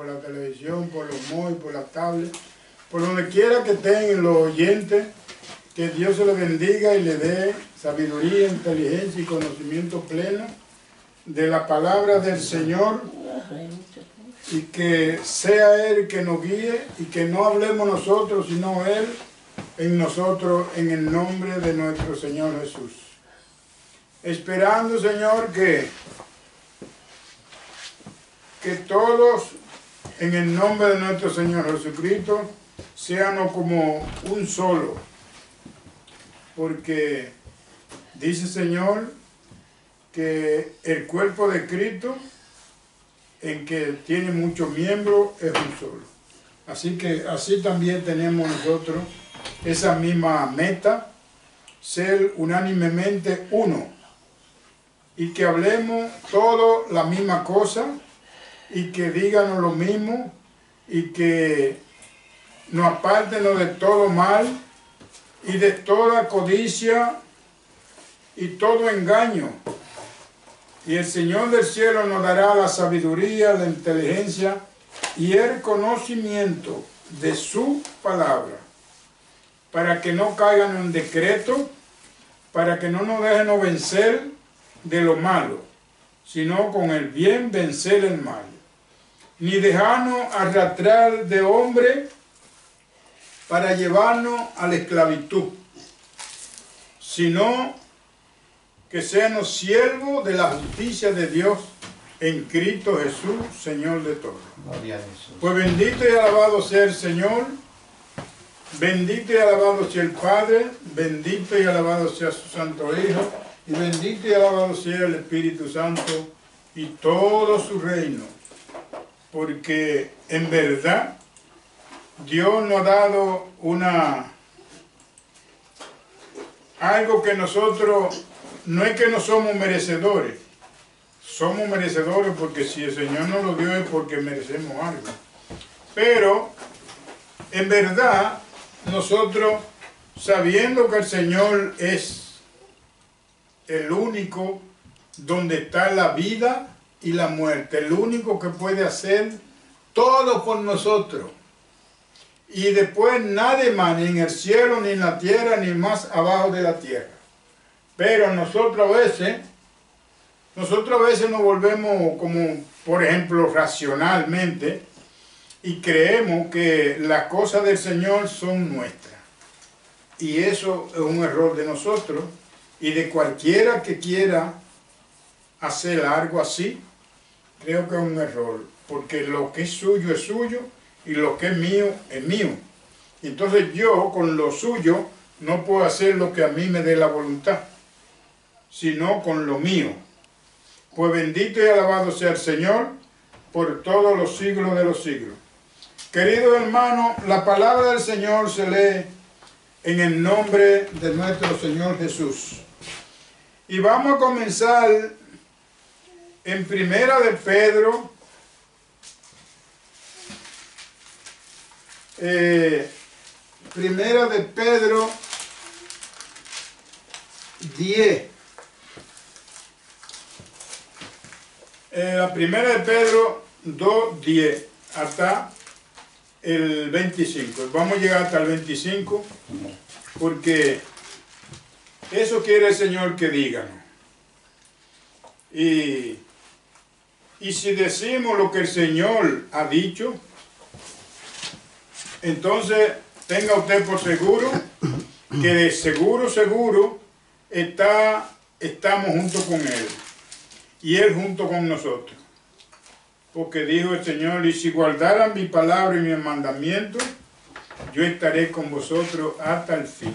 por la televisión, por los móviles, por la tablet, por donde quiera que estén los oyentes, que Dios se los bendiga y le dé sabiduría, inteligencia y conocimiento pleno de la palabra del Señor, y que sea Él que nos guíe y que no hablemos nosotros, sino Él en nosotros, en el nombre de nuestro Señor Jesús. Esperando, Señor, que todos, en el nombre de nuestro Señor Jesucristo, sean como un solo, porque dice, Señor, que el cuerpo de Cristo, en que tiene muchos miembros, es un solo. Así que así también tenemos nosotros esa misma meta, ser unánimemente uno, y que hablemos todos la misma cosa, y que díganos lo mismo, y que nos aparten de todo mal, y de toda codicia, y todo engaño. Y el Señor del cielo nos dará la sabiduría, la inteligencia y el conocimiento de su palabra, para que no caigan en decreto, para que no nos dejen vencer de lo malo, sino con el bien vencer el mal. Ni dejarnos arrastrar de hombre para llevarnos a la esclavitud, sino que seamos siervos de la justicia de Dios en Cristo Jesús, Señor de todos. Gloria a Jesús. Pues bendito y alabado sea el Señor, bendito y alabado sea el Padre, bendito y alabado sea su Santo Hijo, y bendito y alabado sea el Espíritu Santo y todo su reino. Porque en verdad Dios nos ha dado algo que nosotros, no es que no somos merecedores porque si el Señor nos lo dio es porque merecemos algo. Pero en verdad nosotros, sabiendo que el Señor es el único donde está la vida y la muerte, el único que puede hacer todo por nosotros, y después nadie más, ni en el cielo, ni en la tierra, ni más abajo de la tierra. Pero nosotros a veces nos volvemos como, por ejemplo, racionalmente, y creemos que las cosas del Señor son nuestras. Y eso es un error de nosotros y de cualquiera que quiera hacer algo así. Creo que es un error, porque lo que es suyo y lo que es mío es mío. Entonces yo con lo suyo no puedo hacer lo que a mí me dé la voluntad, sino con lo mío. Pues bendito y alabado sea el Señor por todos los siglos de los siglos. Queridos hermanos, la palabra del Señor se lee en el nombre de nuestro Señor Jesús. Y vamos a comenzar en Primera de Pedro, Primera de Pedro 10. La Primera de Pedro 2:10 hasta el 25. Vamos a llegar hasta el 25 porque eso quiere el Señor que digan. Y si decimos lo que el Señor ha dicho, entonces tenga usted por seguro que de seguro estamos junto con Él y Él junto con nosotros. Porque dijo el Señor, y si guardaran mi palabra y mi mandamiento, yo estaré con vosotros hasta el fin.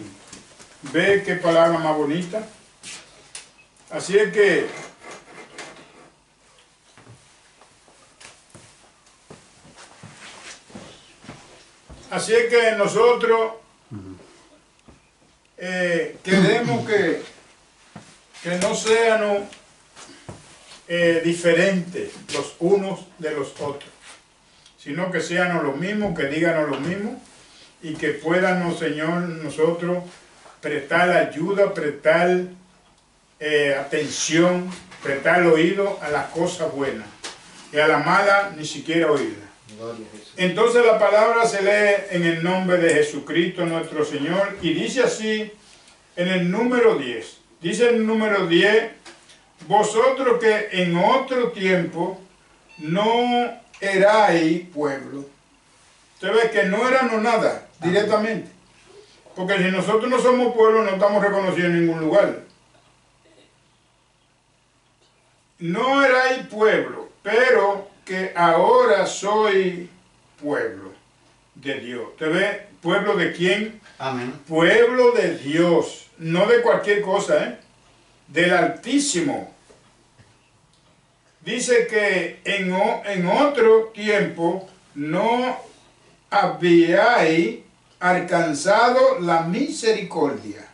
¿Ve qué palabra más bonita? Así es que nosotros queremos que no sean diferentes los unos de los otros, sino que sean los mismos, que digan lo mismo, y que puedan, Señor, nosotros prestar ayuda, prestar atención, prestar oído a las cosas buenas, y a la mala ni siquiera oírla. Gloria a Jesús. Entonces la palabra se lee en el nombre de Jesucristo nuestro Señor y dice así en el número 10. Dice el número 10, vosotros que en otro tiempo no erais pueblo. Usted ve que no éramos nada directamente. Porque si nosotros no somos pueblo no estamos reconocidos en ningún lugar. No erais pueblo, pero que ahora soy pueblo de Dios. ¿Usted ve? ¿Pueblo de quién? Amén. Pueblo de Dios, no de cualquier cosa, ¿eh? Del Altísimo. Dice que en otro tiempo no habíais alcanzado la misericordia,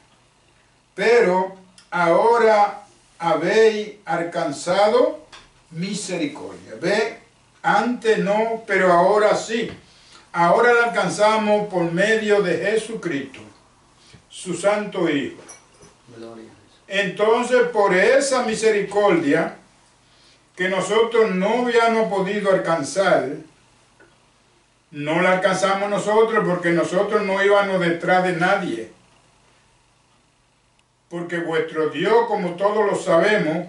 pero ahora habéis alcanzado misericordia. ¿Ve? Antes no, pero ahora sí. Ahora la alcanzamos por medio de Jesucristo, su Santo Hijo. Gloria a Jesús. Entonces, por esa misericordia que nosotros no habíamos podido alcanzar, no la alcanzamos nosotros porque nosotros no íbamos detrás de nadie. Porque vuestro Dios, como todos lo sabemos,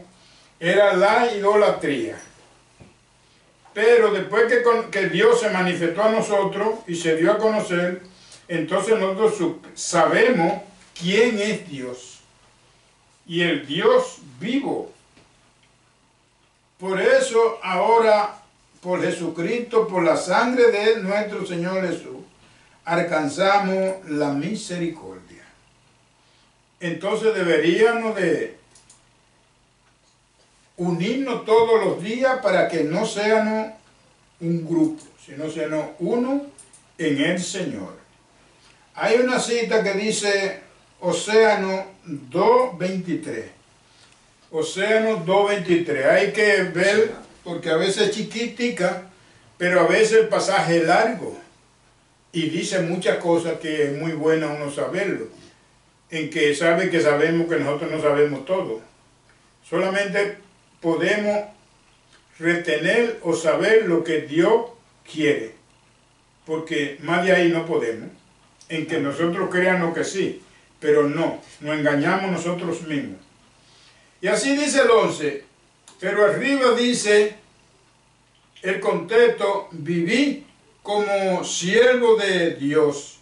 era la idolatría. Pero después que Dios se manifestó a nosotros y se dio a conocer, entonces nosotros sabemos quién es Dios. Y el Dios vivo. Por eso ahora, por Jesucristo, por la sangre de nuestro Señor Jesús, alcanzamos la misericordia. Entonces deberíamos de unirnos todos los días para que no seamos un grupo, sino seamos uno en el Señor. Hay una cita que dice Océano 2:23. Océano 2:23. Hay que ver, porque a veces es chiquitica, pero a veces el pasaje es largo. Y dice muchas cosas que es muy bueno uno saberlo. En que sabemos que nosotros no sabemos todo. Solamente podemos retener o saber lo que Dios quiere. Porque más de ahí no podemos. En que nosotros creamos que sí, pero no. Nos engañamos nosotros mismos. Y así dice el 11. Pero arriba dice el contexto, viví como siervo de Dios.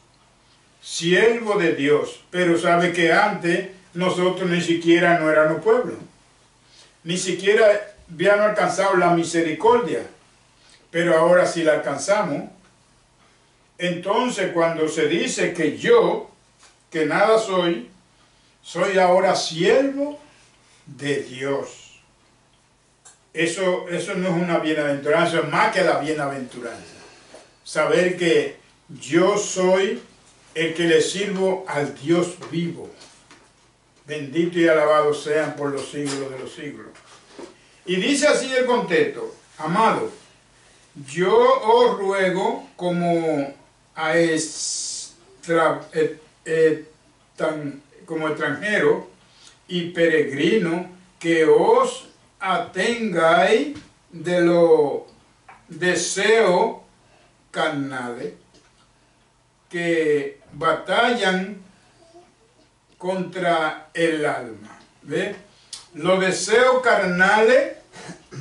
Siervo de Dios. Pero sabe que antes nosotros ni siquiera no éramos pueblo. Ni siquiera habíamos alcanzado la misericordia. Pero ahora sí la alcanzamos. Entonces cuando se dice que yo, que nada soy, soy ahora siervo de Dios. Eso no es una bienaventuranza, es más que la bienaventuranza. Saber que yo soy el que le sirvo al Dios vivo. Bendito y alabado sean por los siglos de los siglos. Y dice así el contexto: amado, yo os ruego como como extranjero y peregrino, que os atengáis de los deseos carnales que batallan contra el alma. ¿Ve? Los deseos carnales,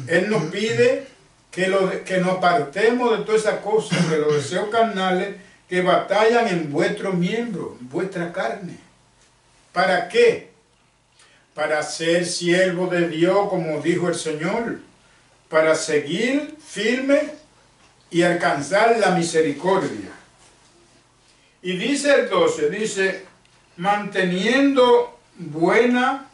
Él nos pide que nos apartemos de todas esas cosas, de los deseos carnales que batallan en vuestros miembros, en vuestra carne. ¿Para qué? Para ser siervo de Dios, como dijo el Señor, para seguir firme y alcanzar la misericordia. Y dice el 12, dice, manteniendo buena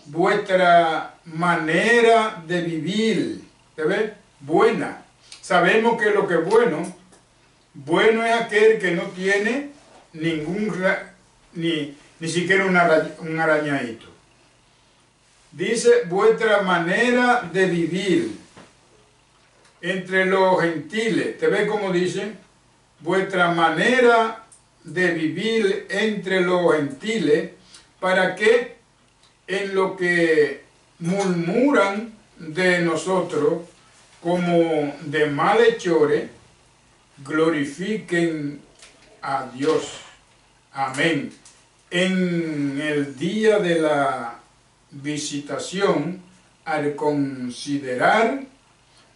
vuestra manera de vivir. ¿Te ves? Buena. Sabemos que lo que es bueno, bueno es aquel que no tiene ni siquiera un arañadito. Dice, vuestra manera de vivir entre los gentiles. ¿Te ves cómo dice? Vuestra manera de vivir entre los gentiles, para que en lo que murmuran de nosotros como de malhechores, glorifiquen a Dios. Amén. En el día de la visitación, al considerar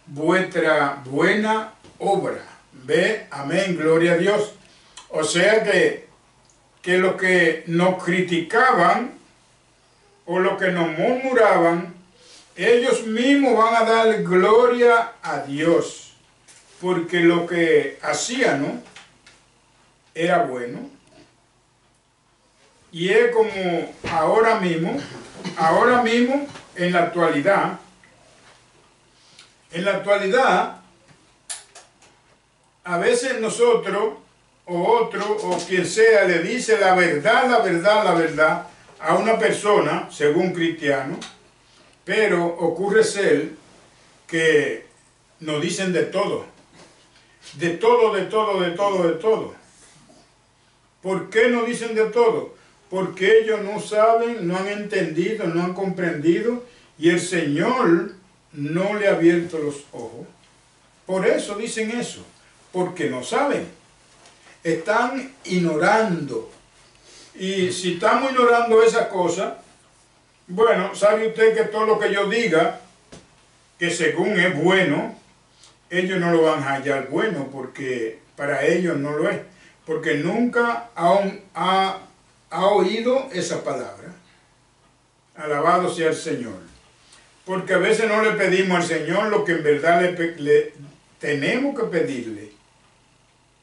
vuestra buena obra. Ve, amén, gloria a Dios. O sea que los que nos criticaban o los que nos murmuraban, ellos mismos van a dar gloria a Dios, porque lo que hacían, ¿no?, era bueno. Y es como ahora mismo, en la actualidad, a veces nosotros, o otro, o quien sea, le dice la verdad a una persona, según cristiano, pero ocurre ser que nos dicen de todo. ¿Por qué nos dicen de todo? Porque ellos no saben, no han entendido, no han comprendido, y el Señor no le ha abierto los ojos. Por eso dicen eso, porque no saben. Están ignorando. Y si estamos ignorando esas cosas, bueno, sabe usted que todo lo que yo diga, que según es bueno, ellos no lo van a hallar bueno, porque para ellos no lo es. Porque nunca ha oído esa palabra. Alabado sea el Señor. Porque a veces no le pedimos al Señor lo que en verdad le tenemos que pedirle.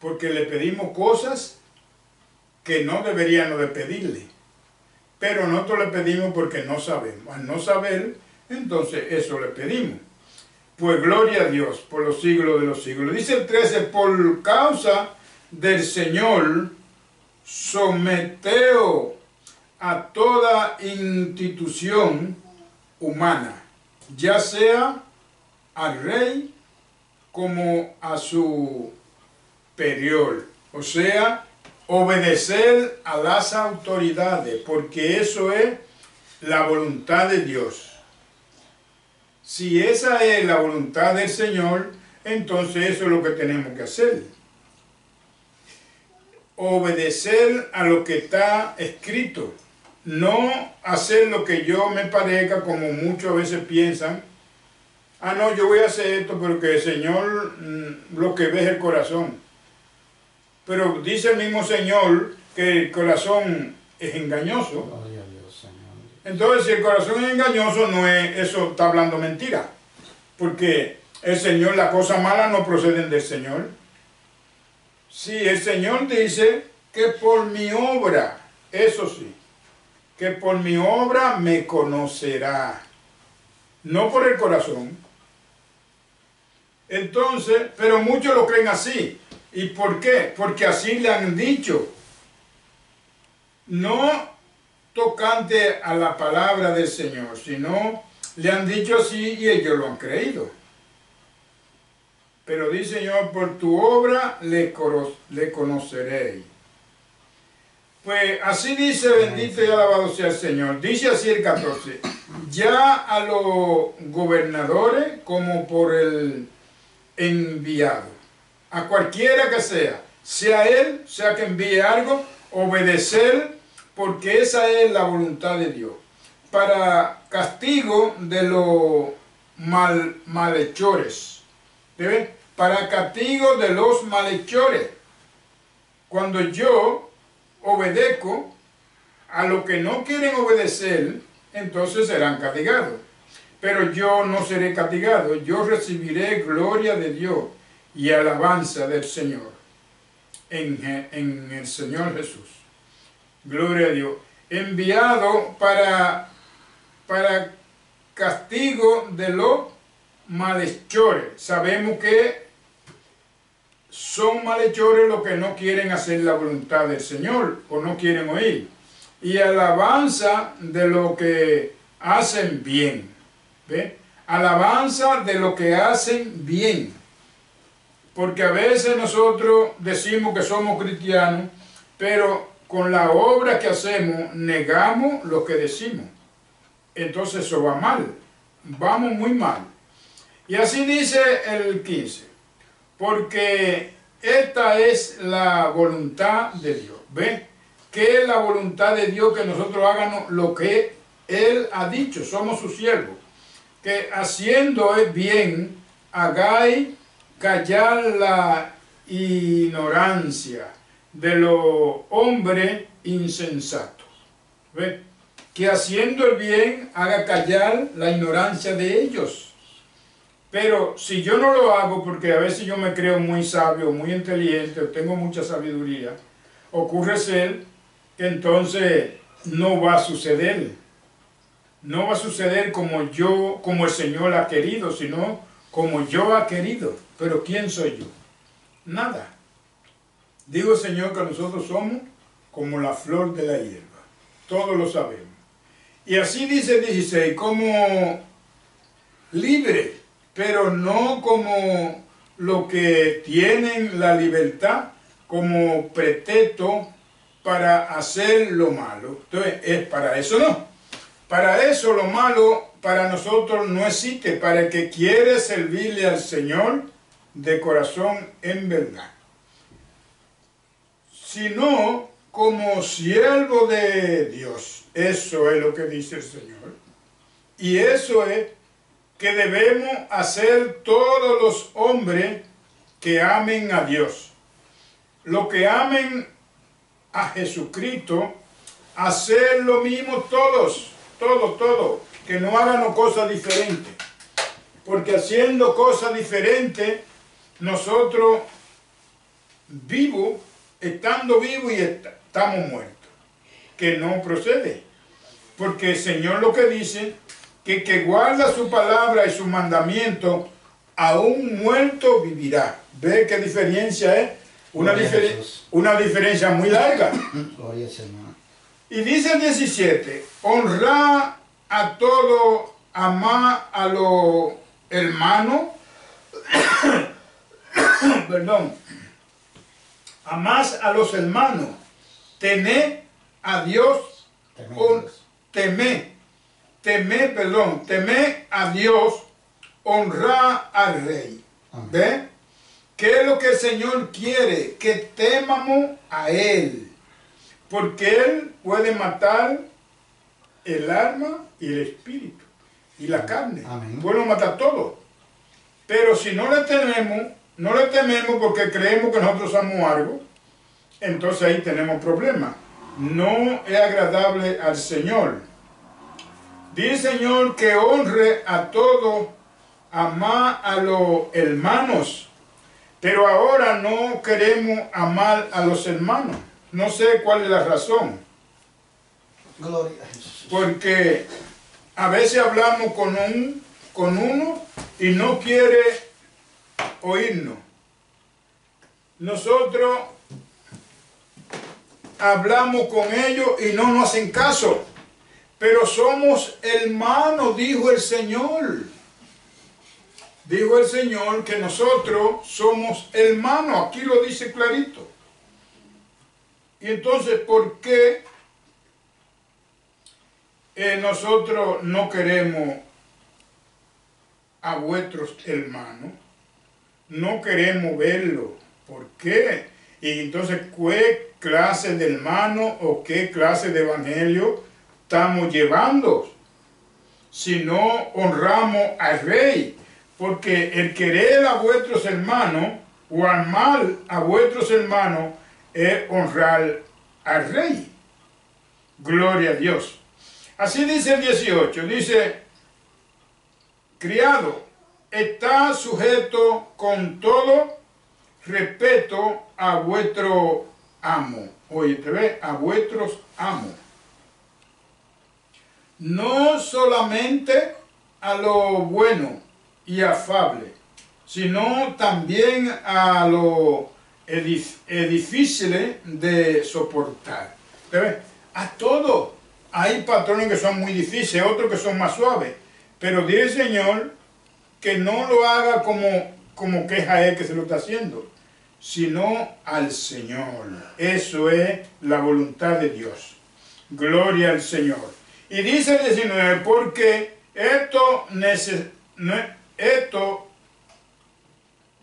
Porque le pedimos cosas que no deberíamos de pedirle. Pero nosotros le pedimos porque no sabemos. Al no saber, entonces eso le pedimos. Pues gloria a Dios por los siglos de los siglos. Dice el 13, por causa del Señor, someteo a toda institución humana, ya sea al rey como a su superior, o sea, obedecer a las autoridades, porque eso es la voluntad de Dios. Si esa es la voluntad del Señor, entonces eso es lo que tenemos que hacer. Obedecer a lo que está escrito, no hacer lo que yo me parezca, como muchas veces piensan. Ah, no, yo voy a hacer esto porque el Señor lo que ve es el corazón. Pero dice el mismo Señor que el corazón es engañoso. Gloria a Dios, Señor. Entonces, si el corazón es engañoso, no es, eso está hablando mentira. Porque el Señor, las cosas malas no proceden del Señor. Sí, el Señor dice que por mi obra, eso sí, que por mi obra me conocerá, no por el corazón. Entonces, pero muchos lo creen así. ¿Y por qué? Porque así le han dicho. No tocante a la palabra del Señor, sino le han dicho así y ellos lo han creído. Pero dice Señor, por tu obra le conoceréis. Pues así dice, bendito y alabado sea el Señor. Dice así el 14. Ya a los gobernadores como por el enviado, a cualquiera que sea él, sea que envíe algo, obedecer, porque esa es la voluntad de Dios. Para castigo de los malhechores. ¿Ven? Para castigo de los malhechores. Cuando yo obedezco a los que no quieren obedecer, entonces serán castigados. Pero yo no seré castigado, yo recibiré gloria de Dios y alabanza del Señor en el Señor Jesús. Gloria a Dios. Enviado para castigo de los malhechores. Sabemos que son malhechores los que no quieren hacer la voluntad del Señor o no quieren oír. Y alabanza de lo que hacen bien. ¿Ve? Alabanza de lo que hacen bien. Porque a veces nosotros decimos que somos cristianos, pero con la obra que hacemos negamos lo que decimos. Entonces eso va mal. Vamos muy mal. Y así dice el 15. Porque esta es la voluntad de Dios. ¿Ve? ¿Qué es la voluntad de Dios? Que nosotros hagamos lo que Él ha dicho. Somos sus siervos. Que haciendo el bien, hagáis callar la ignorancia de los hombres insensatos. ¿Ve? Que haciendo el bien, haga callar la ignorancia de ellos. Pero si yo no lo hago, porque a veces yo me creo muy sabio, muy inteligente, o tengo mucha sabiduría, ocurre ser que entonces no va a suceder. No va a suceder como yo, como el Señor ha querido, sino como yo ha querido. Pero ¿quién soy yo? Nada. Digo, Señor, que nosotros somos como la flor de la hierba. Todos lo sabemos. Y así dice el 16, como libre, pero no como lo que tienen la libertad como pretexto para hacer lo malo. Entonces, es para eso no. Para eso lo malo para nosotros no existe, para el que quiere servirle al Señor de corazón en verdad. Sino como siervo de Dios. Eso es lo que dice el Señor. Y eso es que debemos hacer todos los hombres que amen a Dios. Los que amen a Jesucristo, hacer lo mismo todos, que no hagan cosas diferentes. Porque haciendo cosas diferentes, nosotros vivos, estando vivos y estamos muertos. Que no procede. Porque el Señor lo que dice, que guarda su palabra y su mandamiento, aún muerto vivirá. ¿Ve qué diferencia es? Una diferencia muy larga. Gloria al Señor. Y dice el 17, honrar a todo, amar a los hermanos, perdón, amás a los hermanos, tener a Dios, temer a Dios, honrar al rey. ¿Ve? ¿Qué es lo que el Señor quiere? Que temamos a Él. Porque Él puede matar el alma y el espíritu y la carne. Amén. Puede matar todo. Pero si no le tememos porque creemos que nosotros somos algo, entonces ahí tenemos problemas. No es agradable al Señor. Dice el Señor que honre a todos, amar a los hermanos. Pero ahora no queremos amar a los hermanos. No sé cuál es la razón. Gloria a Jesús. Porque a veces hablamos con uno y no quiere oírnos. Nosotros hablamos con ellos y no nos hacen caso. Pero somos hermanos, dijo el Señor. Dijo el Señor que nosotros somos hermanos. Aquí lo dice clarito. Y entonces, ¿por qué nosotros no queremos a vuestros hermanos? No queremos verlo. ¿Por qué? Y entonces, ¿qué clase de hermano o qué clase de evangelio estamos llevando? Si no honramos al rey. Porque el querer a vuestros hermanos o amar a vuestros hermanos es honrar al rey. Gloria a Dios. Así dice el 18. Dice, criado, está sujeto con todo respeto a vuestro amo. Oye, ¿te ves? A vuestros amos. No solamente a lo bueno y afable, sino también a lo difícil de soportar. ¿Te ves? A todo. Hay patrones que son muy difíciles, otros que son más suaves. Pero dice el Señor que no lo haga como queja él que se lo está haciendo, sino al Señor. Eso es la voluntad de Dios. Gloria al Señor. Y dice el 19, porque esto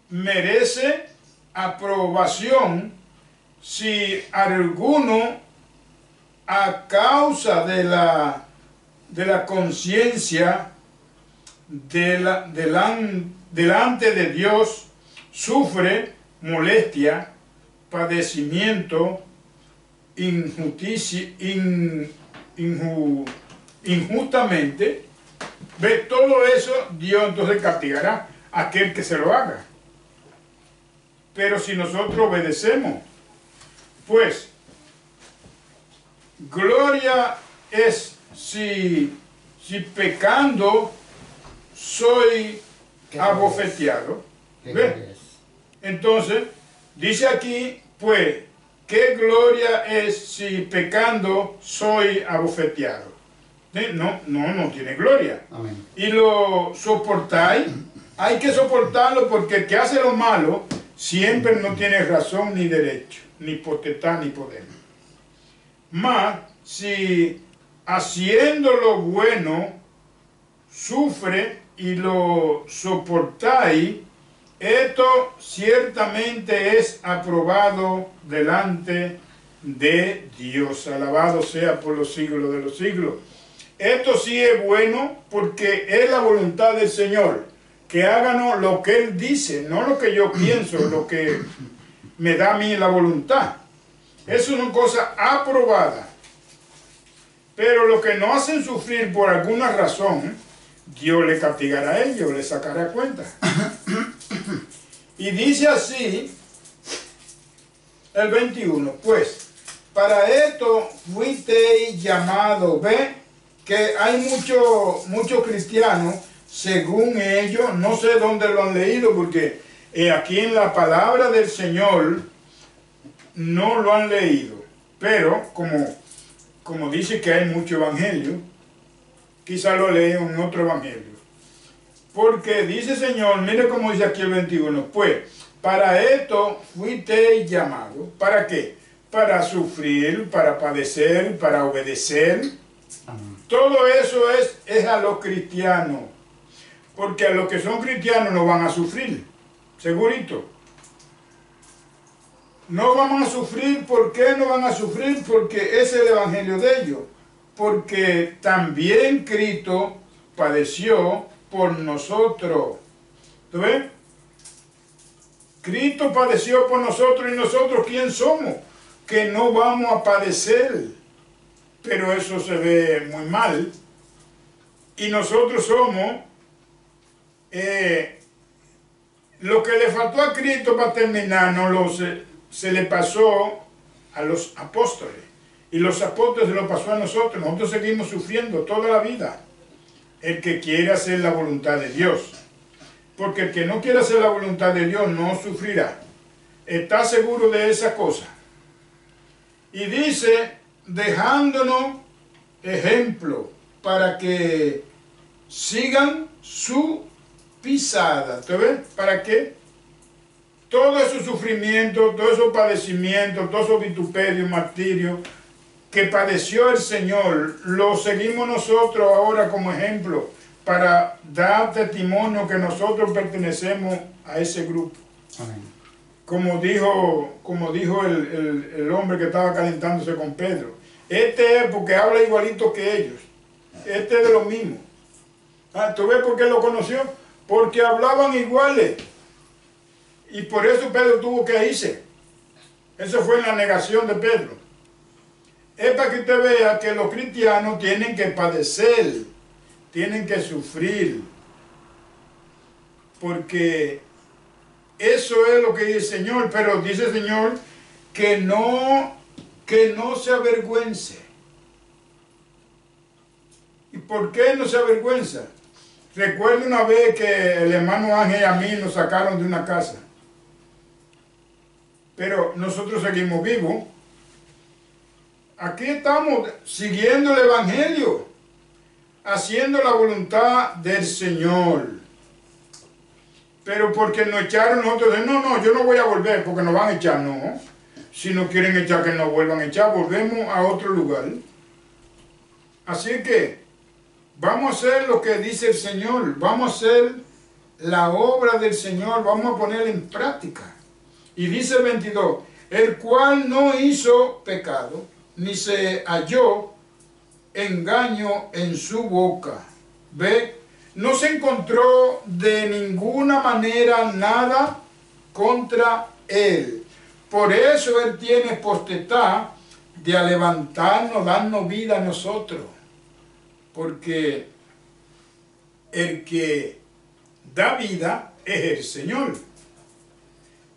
merece aprobación si alguno, a causa de la conciencia delante de Dios, sufre molestia, padecimiento, injustamente, ve, todo eso Dios entonces castigará a aquel que se lo haga. Pero si nosotros obedecemos, pues, gloria es si pecando soy abofeteado. ¿Ve? Entonces, dice aquí, pues, ¿qué gloria es si pecando soy abofeteado? No tiene gloria. Amén. Y lo soportáis, hay que soportarlo porque el que hace lo malo siempre no tiene razón ni derecho, ni potestad ni poder. Mas, si haciendo lo bueno sufre y lo soportáis, esto ciertamente es aprobado delante de Dios. Alabado sea por los siglos de los siglos. Esto sí es bueno porque es la voluntad del Señor, que háganos lo que Él dice, no lo que yo pienso, lo que me da a mí la voluntad. Es una cosa aprobada. Pero lo que no hacen sufrir por alguna razón, Dios le castigará a ellos, le sacará cuenta. Y dice así el 21, pues, para esto fuisteis llamados. Ve que hay muchos cristianos, según ellos, no sé dónde lo han leído, porque aquí en la palabra del Señor no lo han leído, pero como dice que hay mucho evangelio, quizá lo leen en otro evangelio. Porque dice el Señor, mire cómo dice aquí el 21, pues, para esto fuisteis llamados. ¿Para qué? Para sufrir, para padecer, para obedecer. Amén. Todo eso es a los cristianos. Porque a los que son cristianos no van a sufrir, segurito. No van a sufrir. ¿Por qué no van a sufrir? Porque es el evangelio de ellos. Porque también Cristo padeció por nosotros. ¿Tú ves? Cristo padeció por nosotros, y nosotros ¿quién somos? Que no vamos a padecer. Pero eso se ve muy mal. Y nosotros somos lo que le faltó a Cristo para terminar, se le pasó a los apóstoles. Y los apóstoles se lo pasó a nosotros. Nosotros seguimos sufriendo toda la vida. El que quiere hacer la voluntad de Dios. Porque el que no quiere hacer la voluntad de Dios no sufrirá. ¿Está seguro de esa cosa? Y dice, dejándonos ejemplo para que sigan su pisada. ¿Te ves? ¿Para qué? Todo ese sufrimiento, todo esos padecimientos, todos esos vituperios, martirios que padeció el Señor, lo seguimos nosotros ahora como ejemplo para dar testimonio que nosotros pertenecemos a ese grupo. Amén. Como dijo el hombre que estaba calentándose con Pedro. Este es porque habla igualito que ellos. Este es de lo mismo. ¿Tú ves por qué lo conoció? Porque hablaban iguales. Y por eso Pedro tuvo que irse. Eso fue en la negación de Pedro. Es para que usted vea que los cristianos tienen que padecer, tienen que sufrir. Porque eso es lo que dice el Señor. Pero dice el Señor que no se avergüence. ¿Y por qué no se avergüenza? Recuerdo una vez que el hermano Ángel y a mí nos sacaron de una casa. Pero nosotros seguimos vivos. Aquí estamos siguiendo el evangelio, haciendo la voluntad del Señor. Pero porque nos echaron, nosotros decimos, no, yo no voy a volver porque nos van a echar. No, si no quieren echar, que nos vuelvan a echar, volvemos a otro lugar. Así que vamos a hacer lo que dice el Señor, vamos a hacer la obra del Señor, vamos a ponerla en práctica. Y dice el 22, el cual no hizo pecado, ni se halló engaño en su boca. ¿Ve? No se encontró de ninguna manera nada contra él. Por eso él tiene potestad de levantarnos, darnos vida a nosotros. Porque el que da vida es el Señor.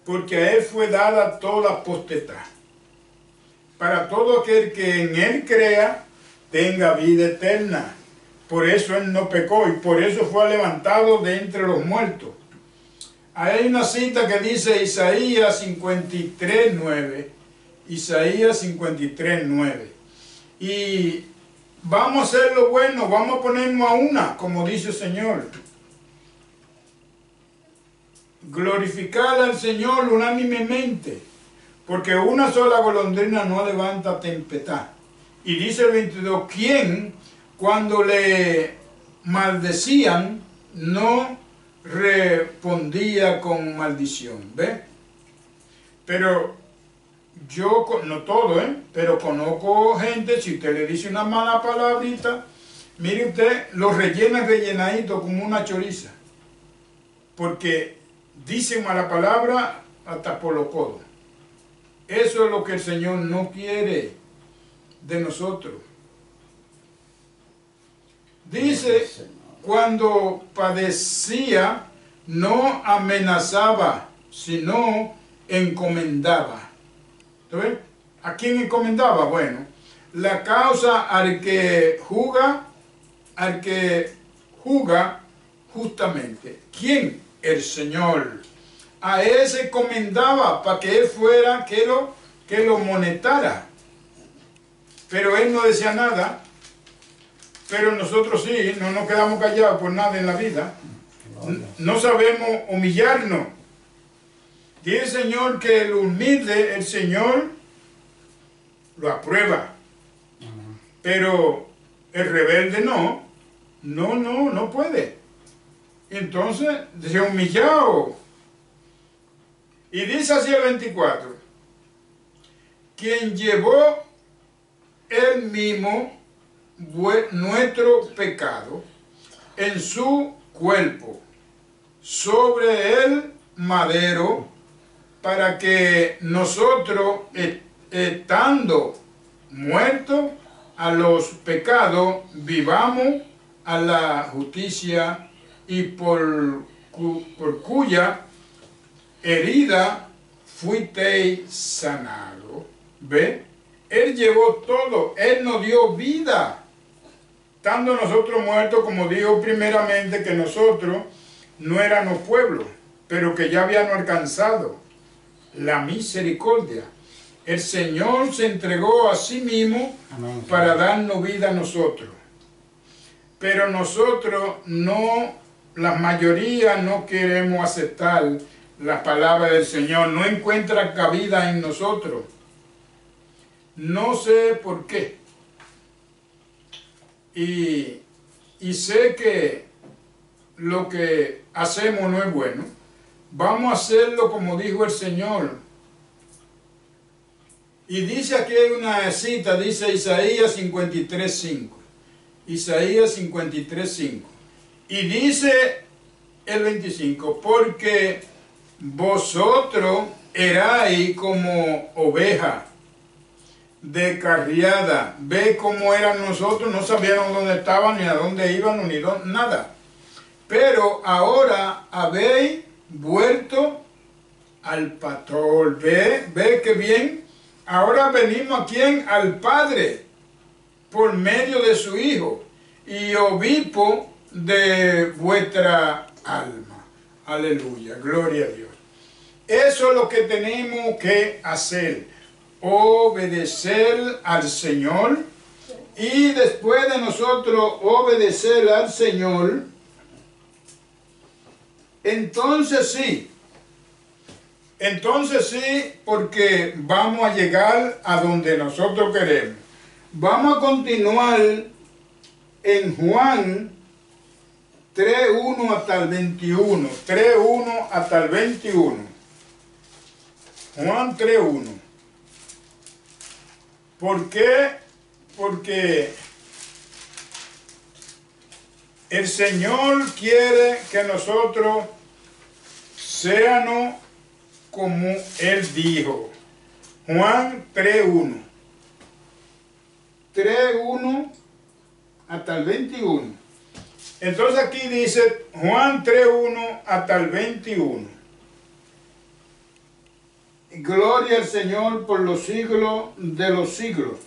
Porque a él fue dada toda potestad. Para todo aquel que en él crea, tenga vida eterna. Por eso él no pecó y por eso fue levantado de entre los muertos. Hay una cita que dice Isaías 53:9. Isaías 53:9. Y vamos a hacer lo bueno, vamos a ponernos a una, como dice el Señor. Glorificar al Señor unánimemente, porque una sola golondrina no levanta tempestad. Y dice el 22, ¿quién cuando le maldecían no respondía con maldición? ¿Ve? Pero yo, no todo, pero conozco gente, si usted le dice una mala palabrita, mire usted, lo rellena rellenadito como una choriza. Porque dice mala palabra hasta por los codos. Eso es lo que el Señor no quiere de nosotros. Dice, cuando padecía, no amenazaba, sino encomendaba. ¿Entonces? ¿A quién encomendaba? Bueno, la causa al que juzga justamente. ¿Quién? El Señor. A él se encomendaba para que él fuera, que lo monetara. Pero él no decía nada. Pero nosotros sí, no nos quedamos callados por nada en la vida. No sabemos humillarnos. Dice el Señor que el humilde, el Señor lo aprueba. Pero el rebelde no. No puede. Entonces, se ha humillado. Y dice así el 24. Quien llevó él mismo nuestro pecado en su cuerpo sobre el madero, para que nosotros, estando muertos a los pecados, vivamos a la justicia, y por cuya herida fuisteis sanado. ¿Ve? Él llevó todo, Él nos dio vida. Estando nosotros muertos, como dijo primeramente, que nosotros no éramos pueblo, pero que ya habíamos alcanzado la misericordia. El Señor se entregó a sí mismo para darnos vida a nosotros. Pero nosotros no, la mayoría no queremos aceptar la palabra del Señor, no encuentra cabida en nosotros. No sé por qué. Y sé que lo que hacemos no es bueno. Vamos a hacerlo como dijo el Señor. Y dice aquí hay una cita, dice Isaías 53:5. Isaías 53:5. Y dice el 25, porque vosotros erais como oveja descarriada. Ve cómo eran nosotros, no sabíamos dónde estaban, ni a dónde íbamos, ni nada. Pero ahora habéis vuelto al pastor. Ve que bien. Ahora venimos a quién? Al Padre, por medio de su Hijo, y obispo de vuestra alma. Aleluya, gloria a Dios. Eso es lo que tenemos que hacer. Obedecer al Señor, y después de nosotros obedecer al Señor, entonces sí, porque vamos a llegar a donde nosotros queremos. Vamos a continuar en Juan 3:1 hasta el 21. 3:1 hasta el 21. Juan 3:1. ¿Por qué? Porque el Señor quiere que nosotros seamos como Él dijo. Juan 3:1. 3:1 hasta el 21. Entonces aquí dice Juan 3:1 hasta el 21. Gloria al Señor por los siglos de los siglos.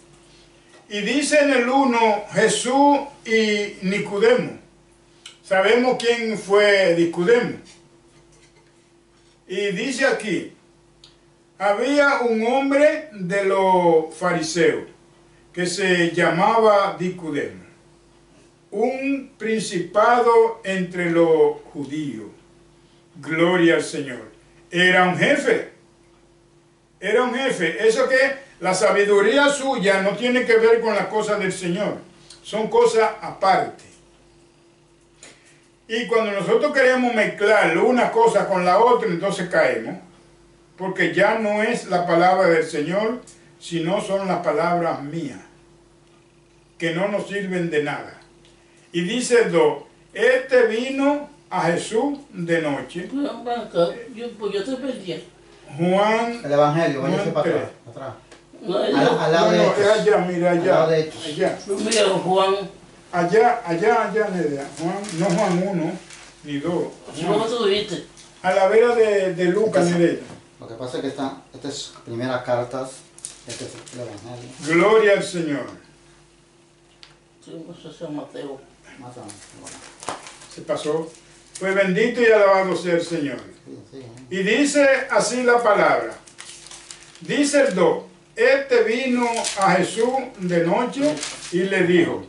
Y dice en el 1 Jesús y Nicodemo. Sabemos quién fue Nicodemo. Y dice aquí, había un hombre de los fariseos que se llamaba Nicodemo, un principado entre los judíos. Gloria al Señor. Era un jefe. Era un jefe. Eso que la sabiduría suya no tiene que ver con las cosas del Señor. Son cosas aparte. Y cuando nosotros queremos mezclar una cosa con la otra, entonces caemos. Porque ya no es la palabra del Señor, sino son las palabras mías, que no nos sirven de nada. Y dice 2, este vino a Jesús de noche. Yo te perdí. Juan. El Evangelio, Juan váyase para 3. atrás. No, Al lado de No, Hechos. allá, mira, Al lado de allá. Hechos. Allá. mira, Juan, Allá, Nerea. Juan, no Juan 1 ni 2. ¿cómo tú viste? A la vera de Lucas, Nerea. Lo que pasa es que esta es primeras cartas, este es el Evangelio. Gloria al Señor. Sí, eso es San Mateo. Más o menos. Bueno, Se pasó. Pues bendito y alabado sea el Señor. sí, Y dice así la palabra. Dice el 2. Este vino a Jesús de noche y le dijo,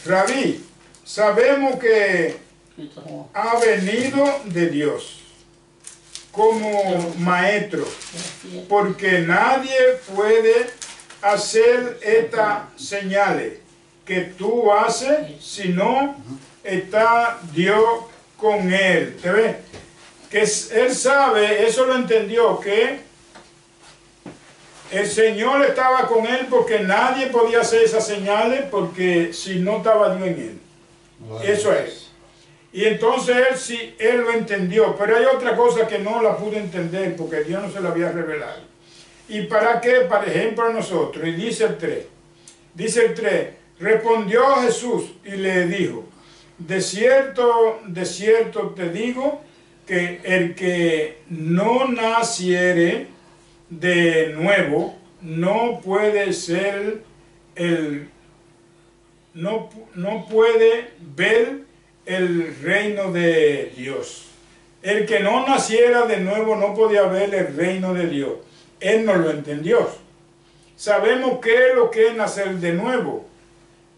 Rabí, sabemos que Quita Juan. ha venido de Dios como maestro, porque nadie puede hacer estas señales que tú haces, sino está Dios con él. ¿Te ves? Que él sabe, eso lo entendió, que el Señor estaba con él porque nadie podía hacer esas señales porque si no estaba Dios en él. Eso es. Y entonces él sí, él lo entendió, pero hay otra cosa que no la pudo entender porque Dios no se la había revelado. ¿Y para qué? Por ejemplo, nosotros. Y dice el 3, respondió Jesús y le dijo, de cierto te digo que el que no naciere de nuevo no puede ser no puede ver el reino de Dios. El que no naciera de nuevo no podía ver el reino de Dios. Él no lo entendió. Sabemos qué es lo que es nacer de nuevo.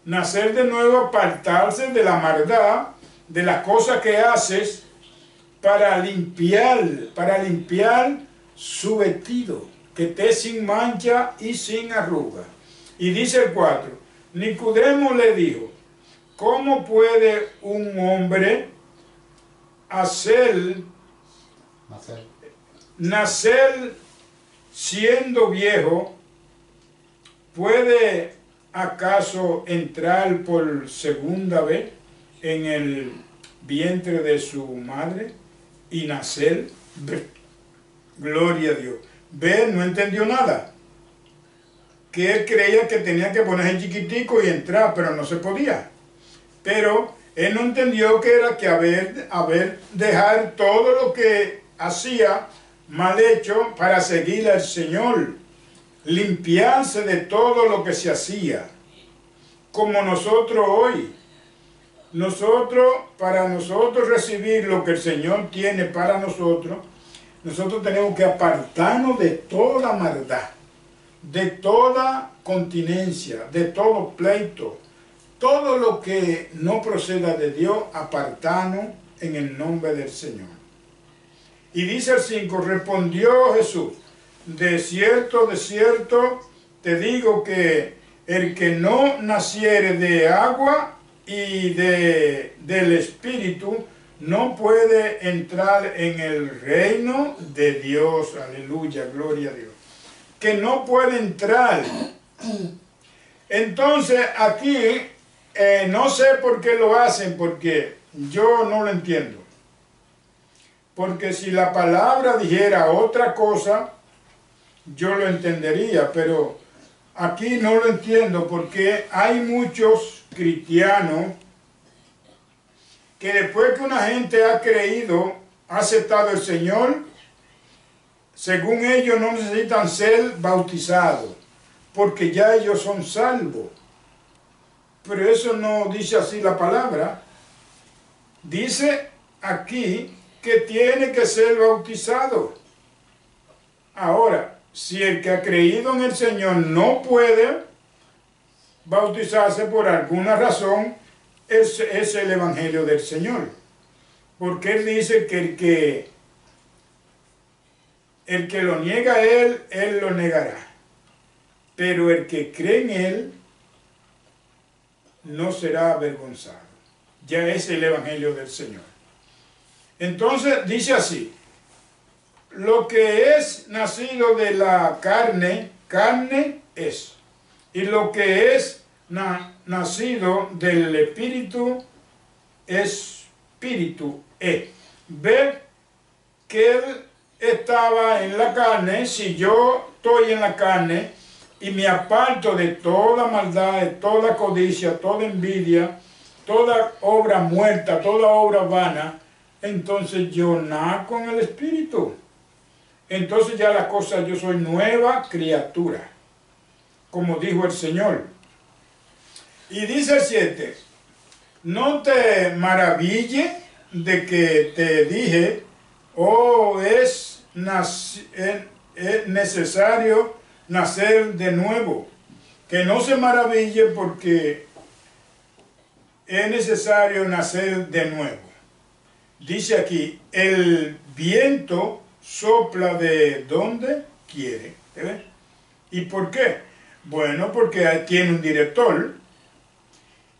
Nacer de nuevo, apartarse de la maldad, de las cosas que haces para limpiar su vestido, que esté sin mancha y sin arruga. Y dice el 4, Nicodemo le dijo, ¿cómo puede un hombre nacer siendo viejo? ¿Puede acaso entrar por segunda vez en el vientre de su madre y nacer? Gloria a Dios. Ve, no entendió nada. Que él creía que tenía que ponerse chiquitico y entrar, pero no se podía. Pero él no entendió que era que dejar todo lo que hacía mal hecho para seguir al Señor. Limpiarse de todo lo que se hacía. Como nosotros hoy. Para nosotros recibir lo que el Señor tiene para nosotros, nosotros tenemos que apartarnos de toda maldad, de toda continencia, de todo pleito, todo lo que no proceda de Dios, apartarnos en el nombre del Señor. Y dice el 5, respondió Jesús, de cierto te digo que el que no naciere de agua y del Espíritu no puede entrar en el reino de Dios. Aleluya, gloria a Dios. Que no puede entrar. Entonces aquí no sé por qué lo hacen, porque yo no lo entiendo. Porque si la palabra dijera otra cosa, yo lo entendería, pero aquí no lo entiendo porque hay muchos cristianos que después que una gente ha creído, ha aceptado al Señor, según ellos no necesitan ser bautizados, porque ya ellos son salvos. Pero eso no dice así la palabra. Dice aquí que tiene que ser bautizado. Ahora, si el que ha creído en el Señor no puede bautizarse por alguna razón, es el Evangelio del Señor. Porque Él dice que el que lo niega a Él, Él lo negará. Pero el que cree en Él no será avergonzado. Ya es el Evangelio del Señor. Entonces dice así: lo que es nacido de la carne, carne es. Y lo que es nacido del Espíritu, Espíritu es. Ve que Él estaba en la carne. Si yo estoy en la carne y me aparto de toda maldad, de toda codicia, toda envidia, toda obra muerta, toda obra vana, entonces yo nazco en el Espíritu. Entonces ya la cosa, yo soy nueva criatura, como dijo el Señor. Y dice el 7, no te maraville de que te dije, es necesario nacer de nuevo. Que no se maraville porque es necesario nacer de nuevo. Dice aquí, el viento sopla de donde quiere. ¿Ve? ¿Y por qué? Bueno, porque tiene un director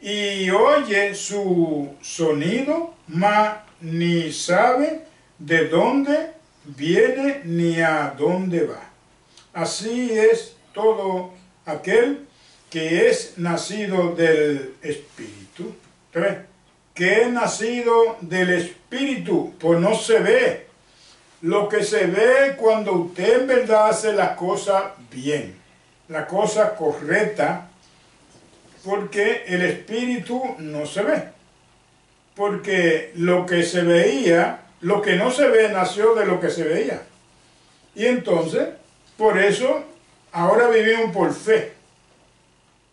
y oye su sonido, mas ni sabe de dónde viene ni a dónde va. Así es todo aquel que es nacido del Espíritu. ¿Ve? Que es nacido del Espíritu, pues no se ve. Lo que se ve cuando usted en verdad hace la cosa bien, la cosa correcta, porque el Espíritu no se ve. Porque lo que se veía, lo que no se ve nació de lo que se veía. Y entonces, por eso, ahora vivimos por fe.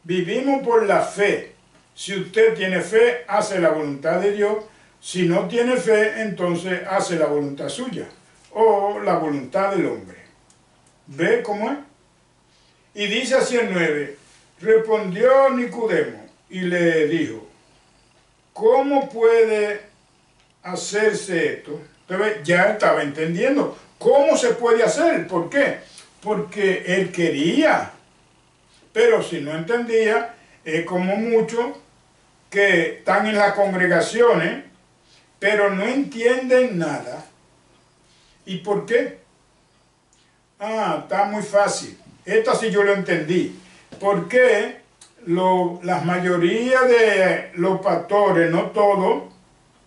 Vivimos por la fe. Si usted tiene fe, hace la voluntad de Dios. Si no tiene fe, entonces hace la voluntad suya o la voluntad del hombre. ¿Ve cómo es? Y dice así el 9, respondió Nicodemo y le dijo, ¿cómo puede hacerse esto? Entonces ya estaba entendiendo cómo se puede hacer. ¿Por qué? Porque él quería. Pero si no entendía, es como muchos que están en las congregaciones, pero no entienden nada. ¿Y por qué? Está muy fácil. Esta sí yo lo entendí. ¿Por qué la mayoría de los pastores, no todos,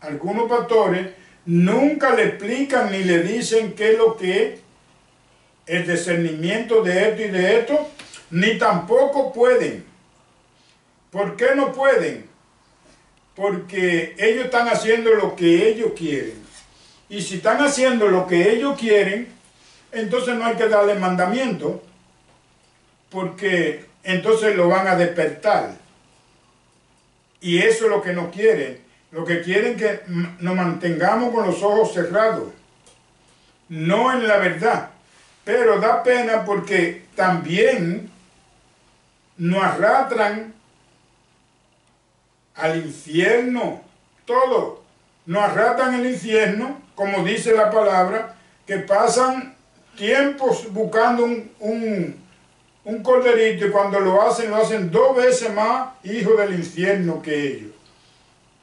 algunos pastores, nunca le explican ni le dicen qué es lo que es el discernimiento de esto y de esto, ni tampoco pueden? ¿Por qué no pueden? Porque ellos están haciendo lo que ellos quieren. Y si están haciendo lo que ellos quieren, entonces no hay que darle mandamiento, porque entonces lo van a despertar. Y eso es lo que no quieren. Lo que quieren es que nos mantengamos con los ojos cerrados, no en la verdad. Pero da pena porque también nos arrastran al infierno, todo. Nos arrastran al infierno, como dice la palabra, que pasan tiempos buscando un corderito y cuando lo hacen 2 veces más hijo del infierno que ellos.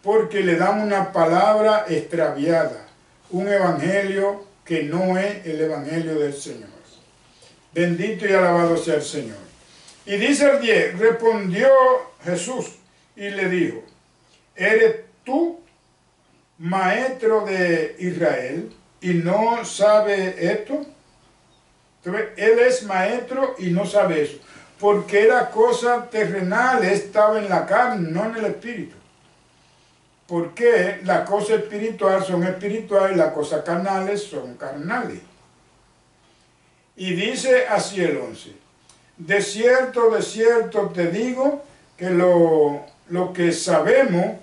porque le dan una palabra extraviada, un evangelio que no es el evangelio del Señor. Bendito y alabado sea el Señor. Y dice el 10, respondió Jesús y le dijo, ¿eres tú maestro de Israel y no sabes esto? Entonces, él es maestro y no sabe eso, porque era cosa terrenal, estaba en la carne, no en el espíritu. Porque las cosas espirituales son espirituales y las cosas carnales son carnales. Y dice así el 11, de cierto te digo que lo que sabemos,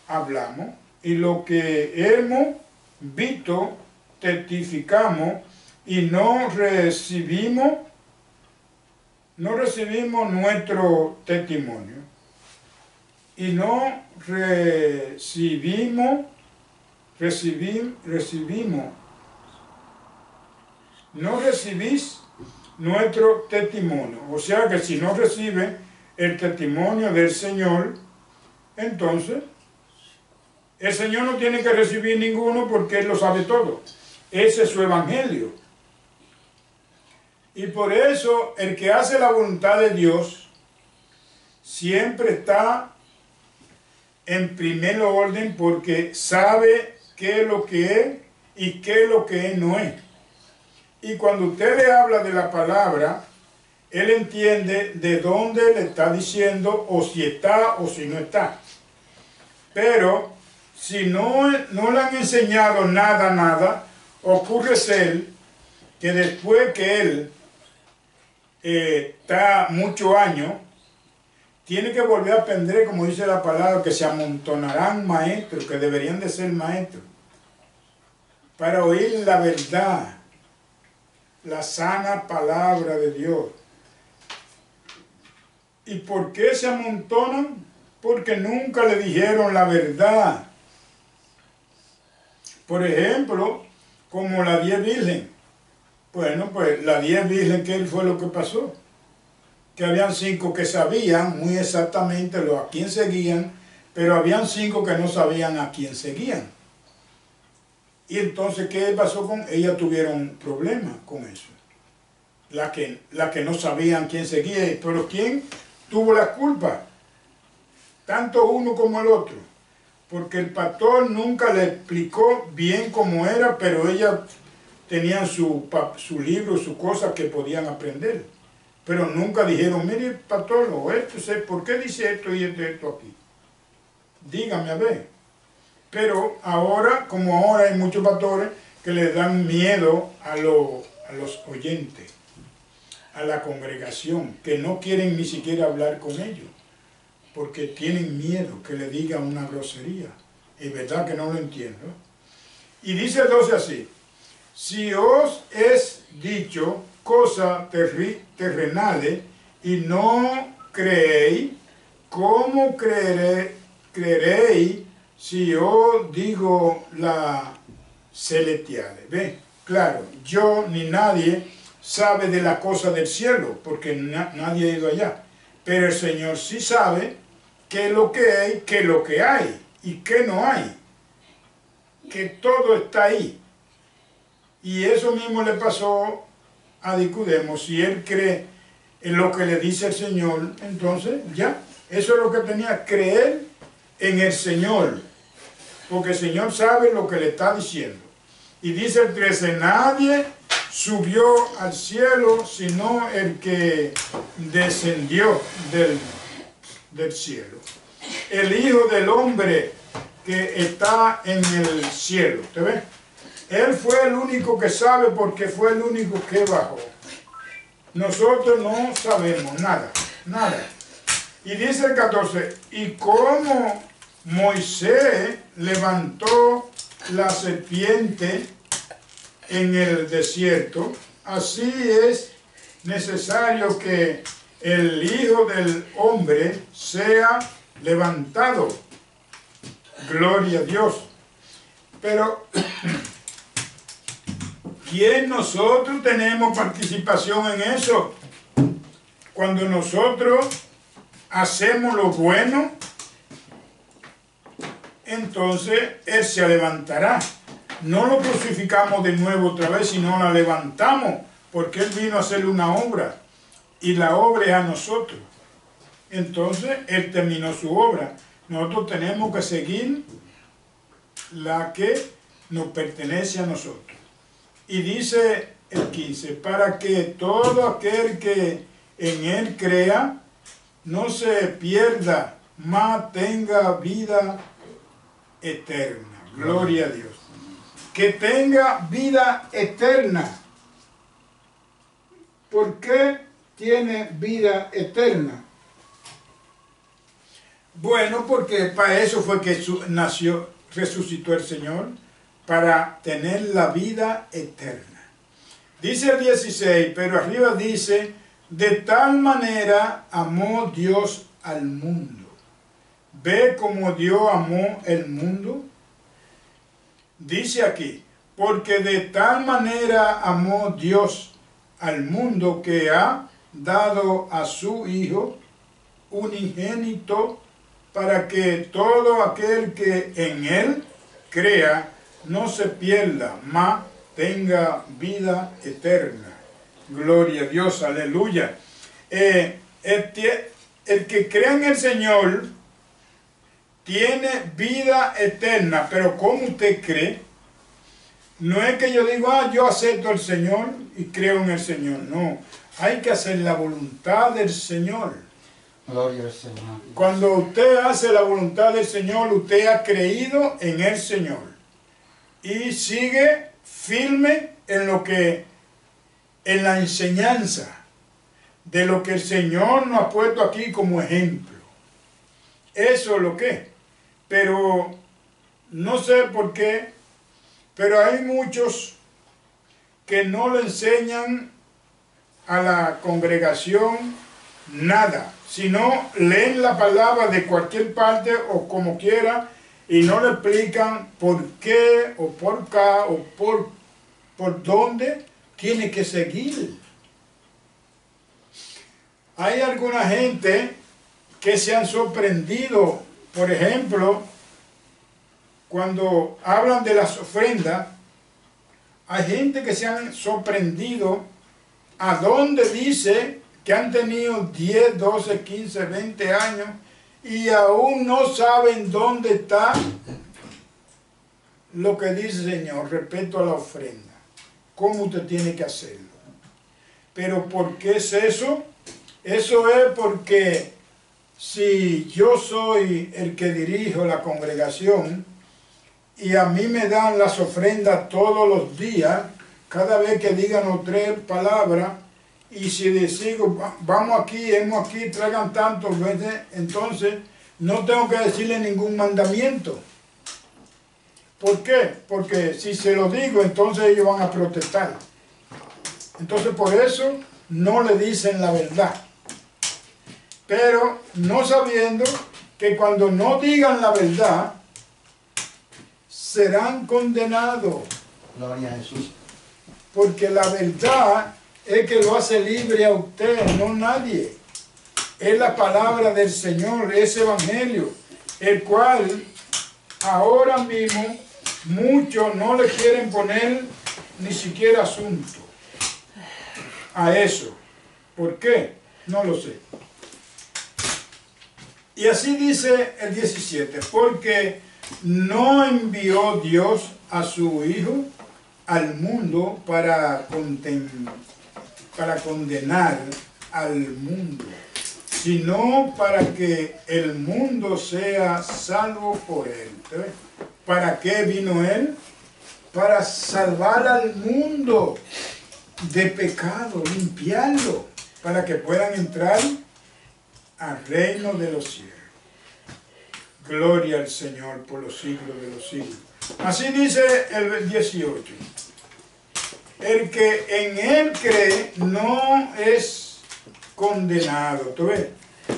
hablamos, y lo que hemos visto, testificamos, y no recibimos nuestro testimonio. Y no recibimos no recibís nuestro testimonio. O sea que si no reciben el testimonio del Señor, entonces el Señor no tiene que recibir ninguno porque Él lo sabe todo. Ese es su evangelio. Y por eso el que hace la voluntad de Dios siempre está en primer orden porque sabe qué es lo que es y qué es lo que no es. Y cuando usted le habla de la palabra, él entiende de dónde le está diciendo o si está o si no está. Pero si no le han enseñado nada, ocurre ser que después que él está muchos años, tiene que volver a aprender, como dice la palabra, que se amontonarán maestros, que deberían de ser maestros, para oír la verdad, la sana palabra de Dios. ¿Y por qué se amontonan? Porque nunca le dijeron la verdad. Por ejemplo, como la 10 virgen. Bueno, pues la 10 virgen, ¿qué fue lo que pasó? Que habían 5 que sabían muy exactamente a quién seguían, pero habían 5 que no sabían a quién seguían. Y entonces, ¿qué pasó con ellas? Tuvieron problemas con eso. La que no sabían quién seguía, pero ¿quién tuvo la culpa? Tanto uno como el otro. Porque el pastor nunca le explicó bien cómo era, pero ellas tenían su libro, su cosa que podían aprender. Pero nunca dijeron, mire, pastor, ¿por qué dice esto y esto aquí? Dígame a ver. Pero ahora, como ahora hay muchos pastores que le dan miedo a los oyentes, a la congregación, que no quieren ni siquiera hablar con ellos, porque tienen miedo que le digan una grosería. Es verdad que no lo entiendo. Y dice el 12 así, si os es dicho cosas terrenales y no creéis, ¿cómo creeréis si os digo las celestiales? ¿Ven? Claro, yo ni nadie sabe de la cosa del cielo, porque nadie ha ido allá. Pero el Señor sí sabe qué es lo que hay, qué es lo que hay y qué no hay. Que todo está ahí. Y eso mismo le pasó a Nicodemo. Si él cree en lo que le dice el Señor, entonces ya, eso es lo que tenía, creer en el Señor. Porque el Señor sabe lo que le está diciendo. Y dice el 13, nadie subió al cielo sino el que descendió del cielo. El Hijo del Hombre que está en el cielo. ¿Te ves? Él fue el único que sabe porque fue el único que bajó. Nosotros no sabemos nada. Y dice el 14, y como Moisés levantó la serpiente en el desierto, así es necesario que el Hijo del Hombre sea levantado. Gloria a Dios. Pero ¿quién nosotros tenemos participación en eso? Cuando nosotros hacemos lo bueno, entonces Él se levantará. No lo crucificamos de nuevo otra vez, sino la levantamos, porque Él vino a hacer una obra, y la obra es a nosotros. Entonces, Él terminó su obra. Nosotros tenemos que seguir la que nos pertenece a nosotros. Y dice el 15, para que todo aquel que en Él crea no se pierda, mas tenga vida eterna. Gloria a Dios. Que tenga vida eterna. ¿Por qué tiene vida eterna? Bueno, porque para eso fue que resucitó el Señor, para tener la vida eterna. Dice el 16, pero arriba dice, de tal manera amó Dios al mundo. ¿Ve cómo Dios amó el mundo? Dice aquí, porque de tal manera amó Dios al mundo que ha dado a su Hijo unigénito, para que todo aquel que en Él crea no se pierda, mas tenga vida eterna. Gloria a Dios, aleluya. El que crea en el Señor tiene vida eterna, pero ¿cómo usted cree? No es que yo digo, yo acepto al Señor y creo en el Señor. No, hay que hacer la voluntad del Señor. Gloria al Señor. Cuando usted hace la voluntad del Señor, usted ha creído en el Señor y sigue firme en en la enseñanza de lo que el Señor nos ha puesto aquí como ejemplo. Eso es lo que es. Pero no sé por qué, pero hay muchos que no le enseñan a la congregación nada, sino leen la palabra de cualquier parte o como quiera y no le explican por qué o por acá o por dónde tiene que seguir. Hay alguna gente que se han sorprendido, por ejemplo, cuando hablan de las ofrendas, hay gente que se han sorprendido a dónde dice que han tenido 10, 12, 15, 20 años y aún no saben dónde está lo que dice el Señor respecto a la ofrenda. ¿Cómo usted tiene que hacerlo? Pero ¿por qué es eso? Eso es porque si yo soy el que dirijo la congregación y a mí me dan las ofrendas todos los días, cada vez que digan o 3 palabras, y si les digo, vamos aquí, hemos aquí, traigan tantos veces, entonces no tengo que decirle ningún mandamiento. ¿Por qué? Porque si se lo digo, entonces ellos van a protestar. Entonces por eso no le dicen la verdad. Pero no sabiendo que cuando no digan la verdad, serán condenados. Gloria a Jesús. Porque la verdad es que lo hace libre a usted, no nadie. Es la palabra del Señor, es evangelio, el cual ahora mismo muchos no le quieren poner ni siquiera asunto a eso. ¿Por qué? No lo sé. Y así dice el 17, porque no envió Dios a su Hijo al mundo para condenar al mundo, sino para que el mundo sea salvo por él. ¿Ves? ¿Para qué vino él? Para salvar al mundo de pecado, limpiarlo, para que puedan entrar al reino de los cielos. Gloria al Señor por los siglos de los siglos. Así dice el 18. El que en Él cree no es condenado. ¿Tú ves?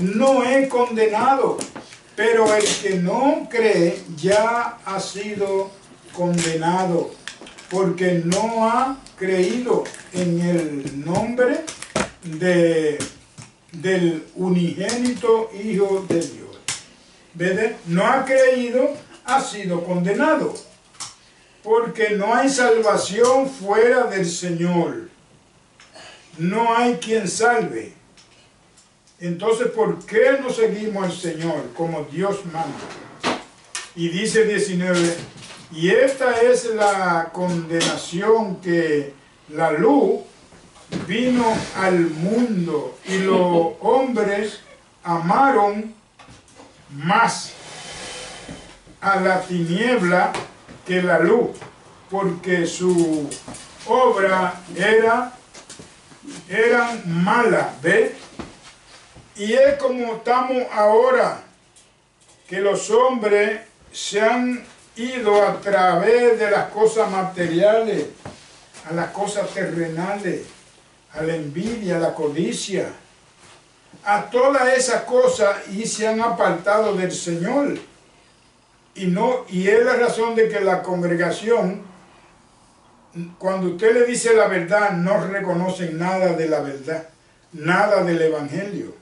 No es condenado. Pero el que no cree ya ha sido condenado, porque no ha creído en el nombre del unigénito Hijo de Dios. ¿Ves? No ha creído ha sido condenado, porque no hay salvación fuera del Señor. No hay quien salve. Entonces, ¿por qué no seguimos al Señor como Dios manda? Y dice 19, y esta es la condenación, que la luz vino al mundo y los hombres amaron más a la tiniebla que la luz, porque su obra eran malas, ¿ve? Y es como estamos ahora, que los hombres se han ido a través de las cosas materiales, a las cosas terrenales, a la envidia, a la codicia, a todas esas cosas, y se han apartado del Señor. Y es la razón de que la congregación, cuando usted le dice la verdad, no reconocen nada de la verdad, nada del Evangelio.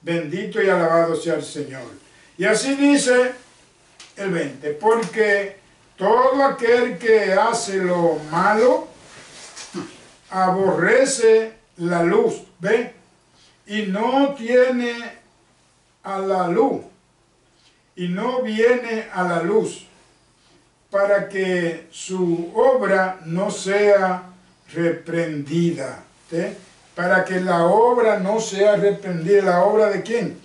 Bendito y alabado sea el Señor. Y así dice el 20, porque todo aquel que hace lo malo aborrece la luz, ¿ve? Y no tiene a la luz, y no viene a la luz, para que su obra no sea reprendida. ¿Sí? Para que la obra no sea reprendida. ¿La obra de quién?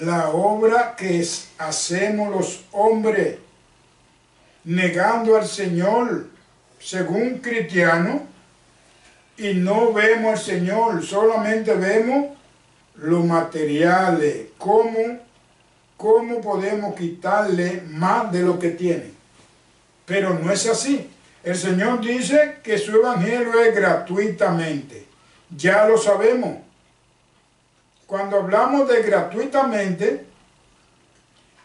La obra que hacemos los hombres, negando al Señor, según cristianos, y no vemos al Señor, solamente vemos los materiales, cómo podemos quitarle más de lo que tiene. Pero no es así. El Señor dice que su evangelio es gratuitamente. Ya lo sabemos. Cuando hablamos de gratuitamente,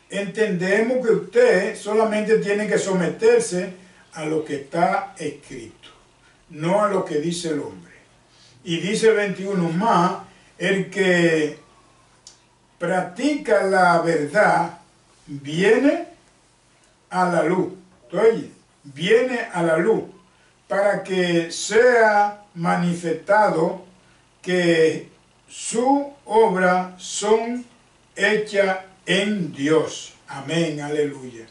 entendemos que usted solamente tiene que someterse a lo que está escrito, no a lo que dice el hombre. Y dice el 21 más, el que practica la verdad viene a la luz. Oye, viene a la luz para que sea manifestado que su obra son hechas en Dios. Amén, aleluya.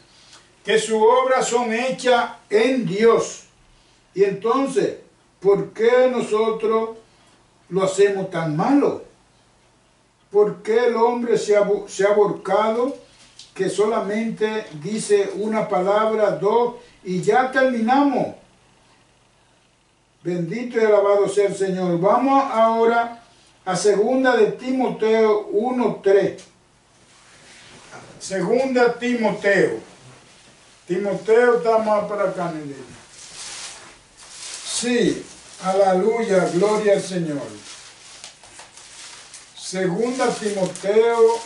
Que su obra son hechas en Dios. Y entonces, ¿por qué nosotros lo hacemos tan malo? ¿Por qué el hombre se ha volcado, que solamente dice una palabra, dos, y ya terminamos? Bendito y alabado sea el Señor. Vamos ahora a segunda de Timoteo 1:3. Segunda Timoteo. Timoteo está más para acá, mi. Sí, aleluya, gloria al Señor. Segunda Timoteo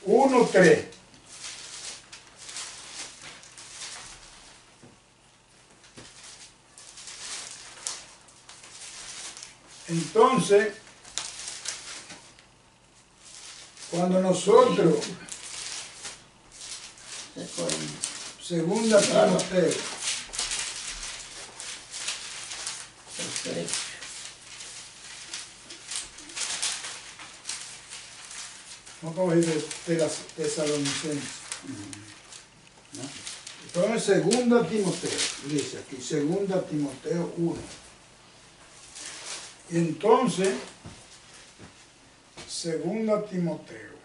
1:3. Entonces, cuando nosotros, segunda Timoteo, vamos a coger de las Tesalonicenses. Entonces, segunda Timoteo, dice aquí, segunda Timoteo 1. Y entonces, segunda Timoteo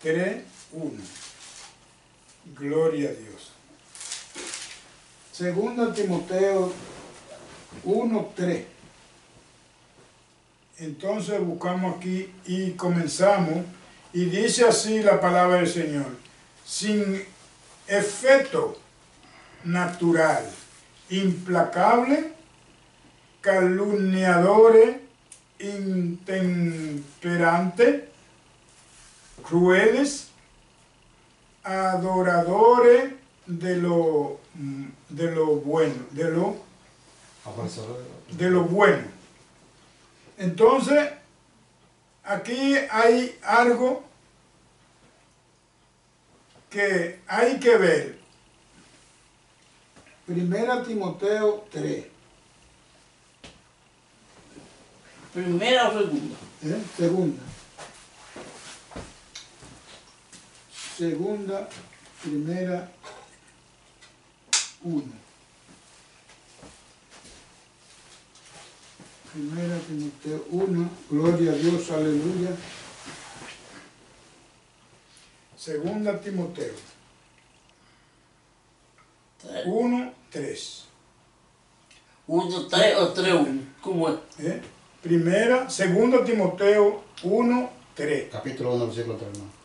3:1. Gloria a Dios. Segunda Timoteo 1:3. Entonces buscamos aquí y comenzamos, y dice así la palabra del Señor: sin efecto natural, implacable, calumniadores, intemperantes, crueles, adoradores de lo bueno, de lo bueno. Entonces, aquí hay algo que hay que ver. Primera Timoteo 3. ¿Primera o segunda? Segunda. Segunda, primera, 1. Primera Timoteo 1, gloria a Dios, aleluya. Segunda Timoteo 1, 3. 1, 3 o 3, 1. ¿Cómo es? Primera, segunda Timoteo 1, 3. Capítulo 1, versículo 3. ¿No?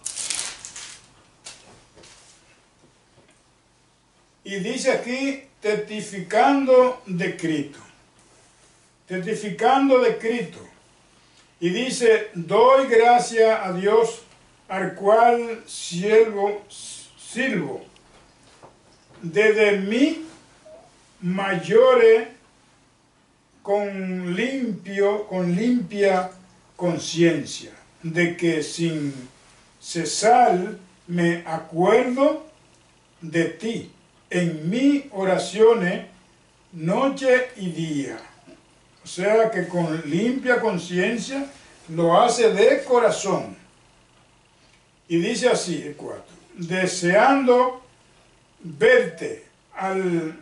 Y dice aquí, testificando de Cristo. Testificando de Cristo. Y dice, doy gracias a Dios, al cual sirvo desde mi mayores con limpia conciencia, de que sin cesar me acuerdo de ti en mis oraciones noche y día. O sea que con limpia conciencia lo hace de corazón. Y dice así, el 4, deseando verte al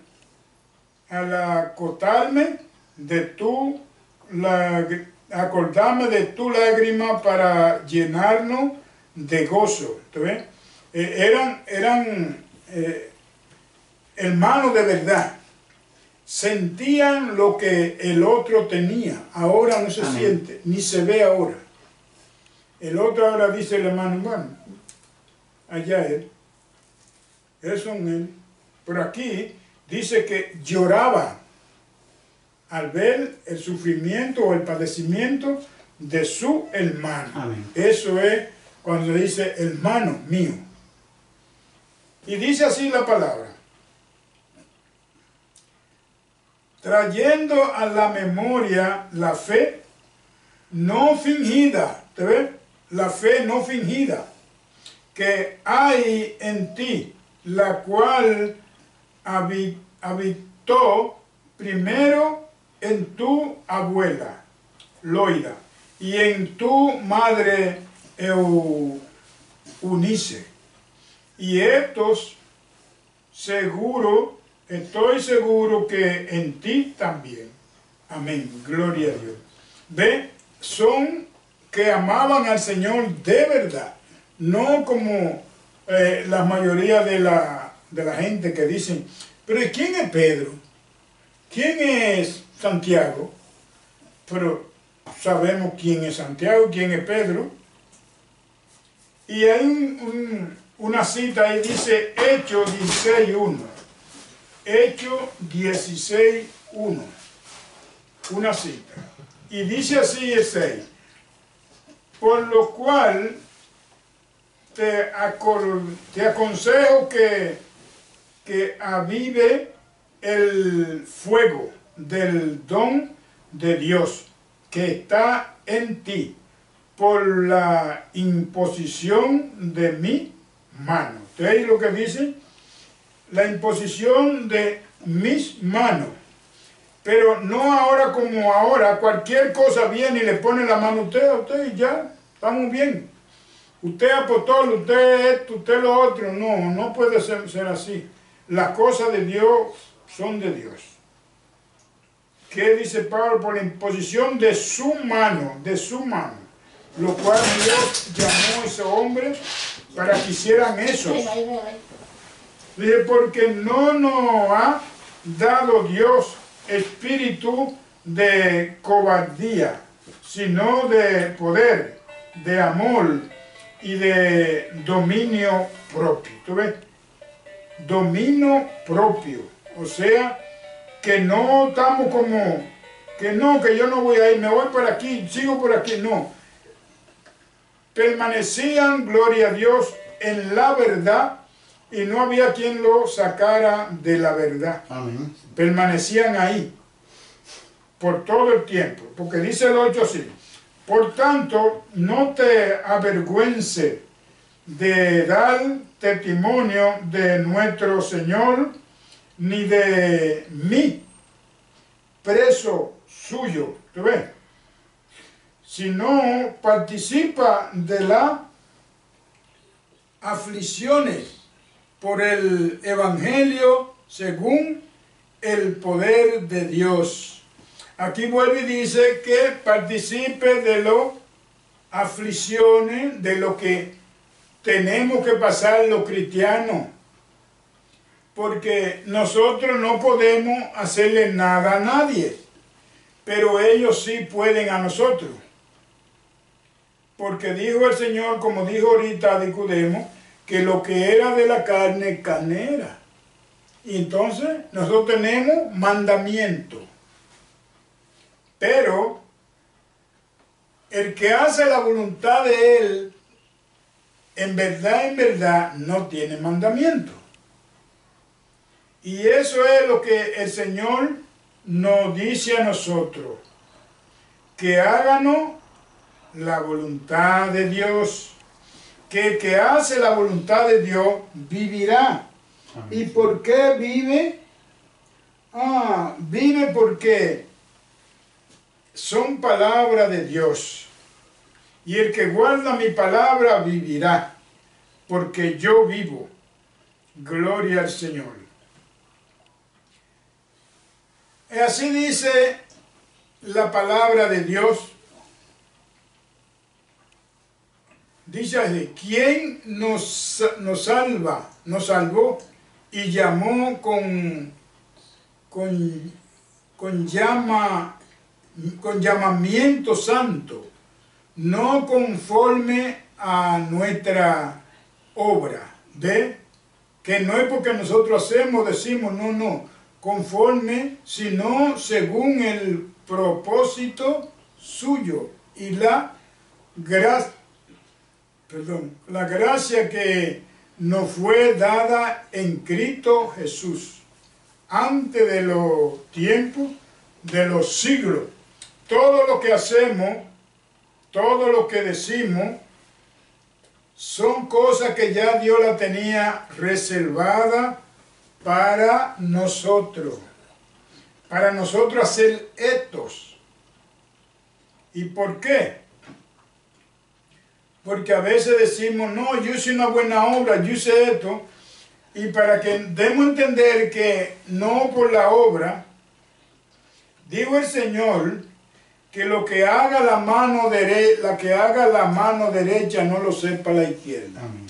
acordarme de tu lágrima para llenarnos de gozo. ¿Tú ves? Eran hermanos de verdad. Sentían lo que el otro tenía. Ahora no se siente, ni se ve ahora. El otro ahora dice el hermano, bueno, allá él. Eso es él. Pero aquí dice que lloraba al ver el sufrimiento o el padecimiento de su hermano. Amén. Eso es cuando dice hermano mío. Y dice así la palabra. Trayendo a la memoria la fe no fingida, ¿te ves? La fe no fingida que hay en ti, la cual habitó primero en tu abuela, Loida, y en tu madre Eunice. Y estoy seguro que en ti también. Amén. Gloria a Dios. Ve, son que amaban al Señor de verdad. No como la mayoría de la gente que dicen, pero ¿quién es Pedro? ¿Quién es Santiago? Pero sabemos quién es Santiago, quién es Pedro. Y hay una cita ahí, dice Hechos 16:1. Hechos 16:1. Una cita. Y dice así el 6. Por lo cual te aconsejo que avive el fuego del don de Dios que está en ti por la imposición de mi mano. ¿Ustedes lo que dice? La imposición de mis manos. Pero no ahora como ahora, cualquier cosa viene y le pone la mano a usted y ya, estamos bien. Usted apóstol, usted esto, usted lo otro. No, no puede ser así. Las cosas de Dios son de Dios. ¿Qué dice Pablo? Por la imposición de su mano, lo cual Dios llamó a ese hombre para que hicieran eso. Dice, porque no nos ha dado Dios espíritu de cobardía, sino de poder, de amor y de dominio propio. ¿Tú ves? Dominio propio. O sea, que no estamos como, que yo no voy a ir, me voy por aquí, sigo por aquí. No. Permanecían, gloria a Dios, en la verdad y no había quien lo sacara de la verdad. Amén. Permanecían ahí por todo el tiempo. Porque dice el 8 así. Por tanto, no te avergüences de dar testimonio de nuestro Señor, ni de mí, preso suyo, ¿tú ves? Sino participa de las aflicciones por el Evangelio según el poder de Dios. Aquí vuelve y dice que participe de las aflicciones, de lo que tenemos que pasar los cristianos, porque nosotros no podemos hacerle nada a nadie, pero ellos sí pueden a nosotros. Porque dijo el Señor, como dijo ahorita Nicodemo, que lo que era de la carne, carne era. Y entonces nosotros tenemos mandamiento. Pero el que hace la voluntad de Él, en verdad, no tiene mandamiento. Y eso es lo que el Señor nos dice a nosotros, que háganos la voluntad de Dios, que el que hace la voluntad de Dios vivirá. ¿Y por qué vive? Vive porque son palabras de Dios. Y el que guarda mi palabra vivirá, porque yo vivo. Gloria al Señor. Y así dice la palabra de Dios. Dice así: ¿quién nos salvó y llamó con llamamiento santo, no conforme a nuestra obra? ¿Ve? Que no es porque nosotros hacemos, decimos, no, conforme, sino según el propósito suyo y la gracia que nos fue dada en Cristo Jesús, antes de los tiempos, de los siglos. Todo lo que hacemos, todo lo que decimos, son cosas que ya Dios la tenía reservada para nosotros hacer estos. ¿Y por qué? Porque a veces decimos, no, yo hice una buena obra, yo hice esto, y para que demos a entender que no por la obra, dijo el Señor, que lo que haga la mano derecha no lo sepa la izquierda. Amén.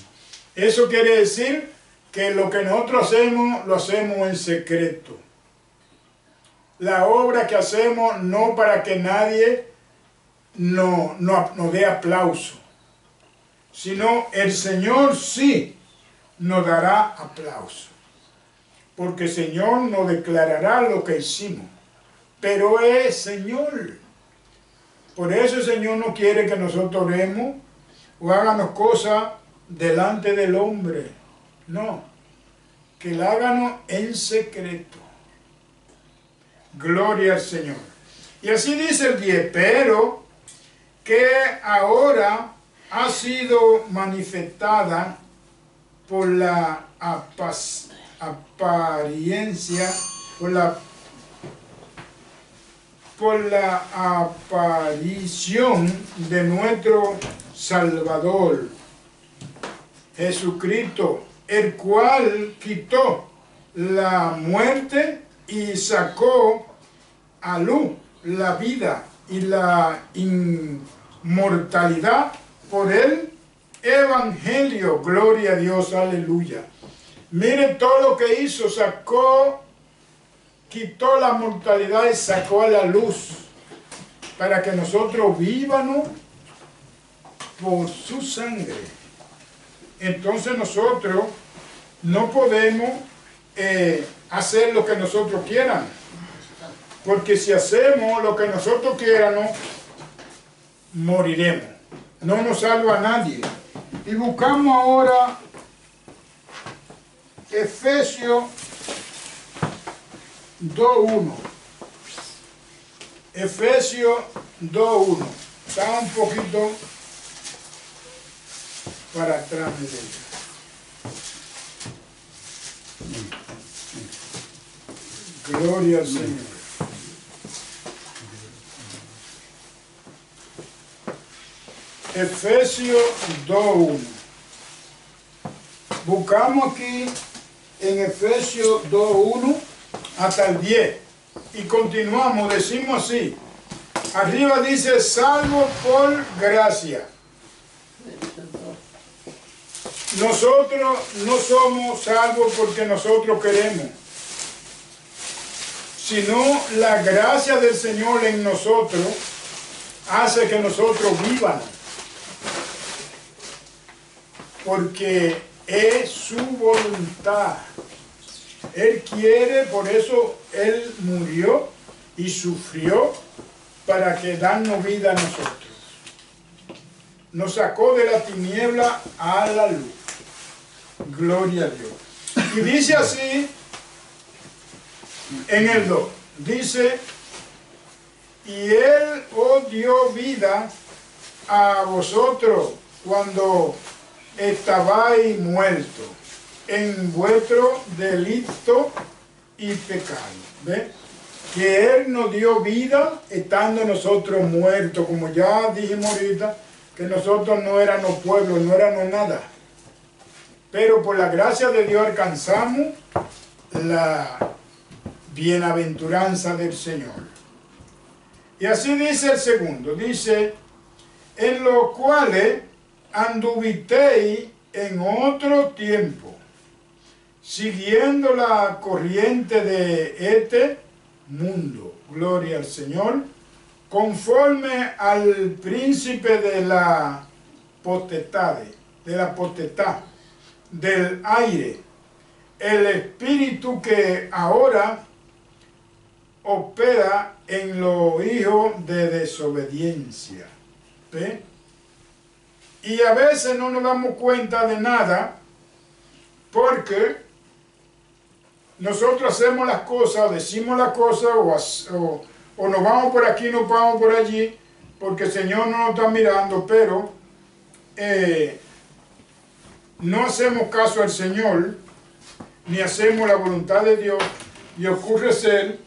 Eso quiere decir que lo que nosotros hacemos, lo hacemos en secreto. La obra que hacemos no para que nadie nos dé aplauso, sino el Señor sí nos dará aplauso, porque el Señor nos declarará lo que hicimos, pero es Señor. Por eso el Señor no quiere que nosotros oremos o hagamos cosas delante del hombre, no, que la háganos en secreto. Gloria al Señor. Y así dice el 10, pero que ahora ha sido manifestada por la apariencia, por la aparición de nuestro Salvador, Jesucristo, el cual quitó la muerte y sacó a luz la vida y la inmortalidad por el Evangelio. Gloria a Dios, aleluya. Miren todo lo que hizo, quitó la mortalidad y sacó a la luz para que nosotros vivamos por su sangre. Entonces nosotros no podemos hacer lo que nosotros quieramos, porque si hacemos lo que nosotros quieramos, moriremos. No nos salva a nadie. Y buscamos ahora Efesios 2:1. Efesios 2:1. Está un poquito para atrás de ella. Gloria al Señor. Efesios 2:1. Buscamos aquí en Efesios 2:1 hasta el 10 y continuamos, decimos así. Arriba dice salvo por gracia. Nosotros no somos salvos porque nosotros queremos, sino la gracia del Señor en nosotros hace que nosotros vivamos. Porque es su voluntad. Él quiere, por eso Él murió y sufrió para que darnos vida a nosotros. Nos sacó de la tiniebla a la luz. Gloria a Dios. Y dice así en el 2. Dice, y Él os dio vida a vosotros cuando estabais muertos en vuestro delito y pecado. ¿Ve? Que Él nos dio vida estando nosotros muertos, como ya dijimos ahorita, que nosotros no éramos pueblo, no éramos nada. Pero por la gracia de Dios alcanzamos la bienaventuranza del Señor. Y así dice el segundo, dice, en los cuales anduvisteis en otro tiempo, siguiendo la corriente de este mundo, gloria al Señor, conforme al príncipe de la potestad, del aire, el espíritu que ahora opera en los hijos de desobediencia. ¿Ve? Y a veces no nos damos cuenta de nada porque nosotros hacemos las cosas, decimos las cosas o nos vamos por aquí, nos vamos por allí porque el Señor no nos está mirando, pero no hacemos caso al Señor ni hacemos la voluntad de Dios y ocurre ser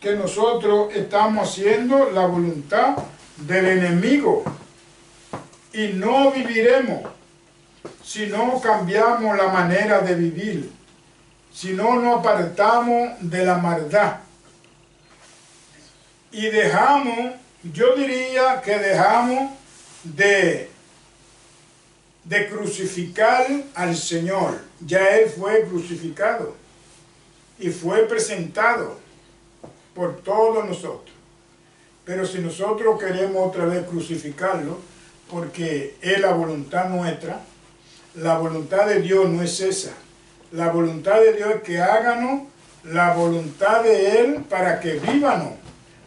que nosotros estamos haciendo la voluntad del enemigo. Y no viviremos si no cambiamos la manera de vivir, si no nos apartamos de la maldad. Y dejamos, yo diría que dejamos de crucificar al Señor. Ya Él fue crucificado y fue presentado por todos nosotros. Pero si nosotros queremos otra vez crucificarlo, porque es la voluntad nuestra, la voluntad de Dios no es esa. La voluntad de Dios es que háganos la voluntad de Él para que vívanos,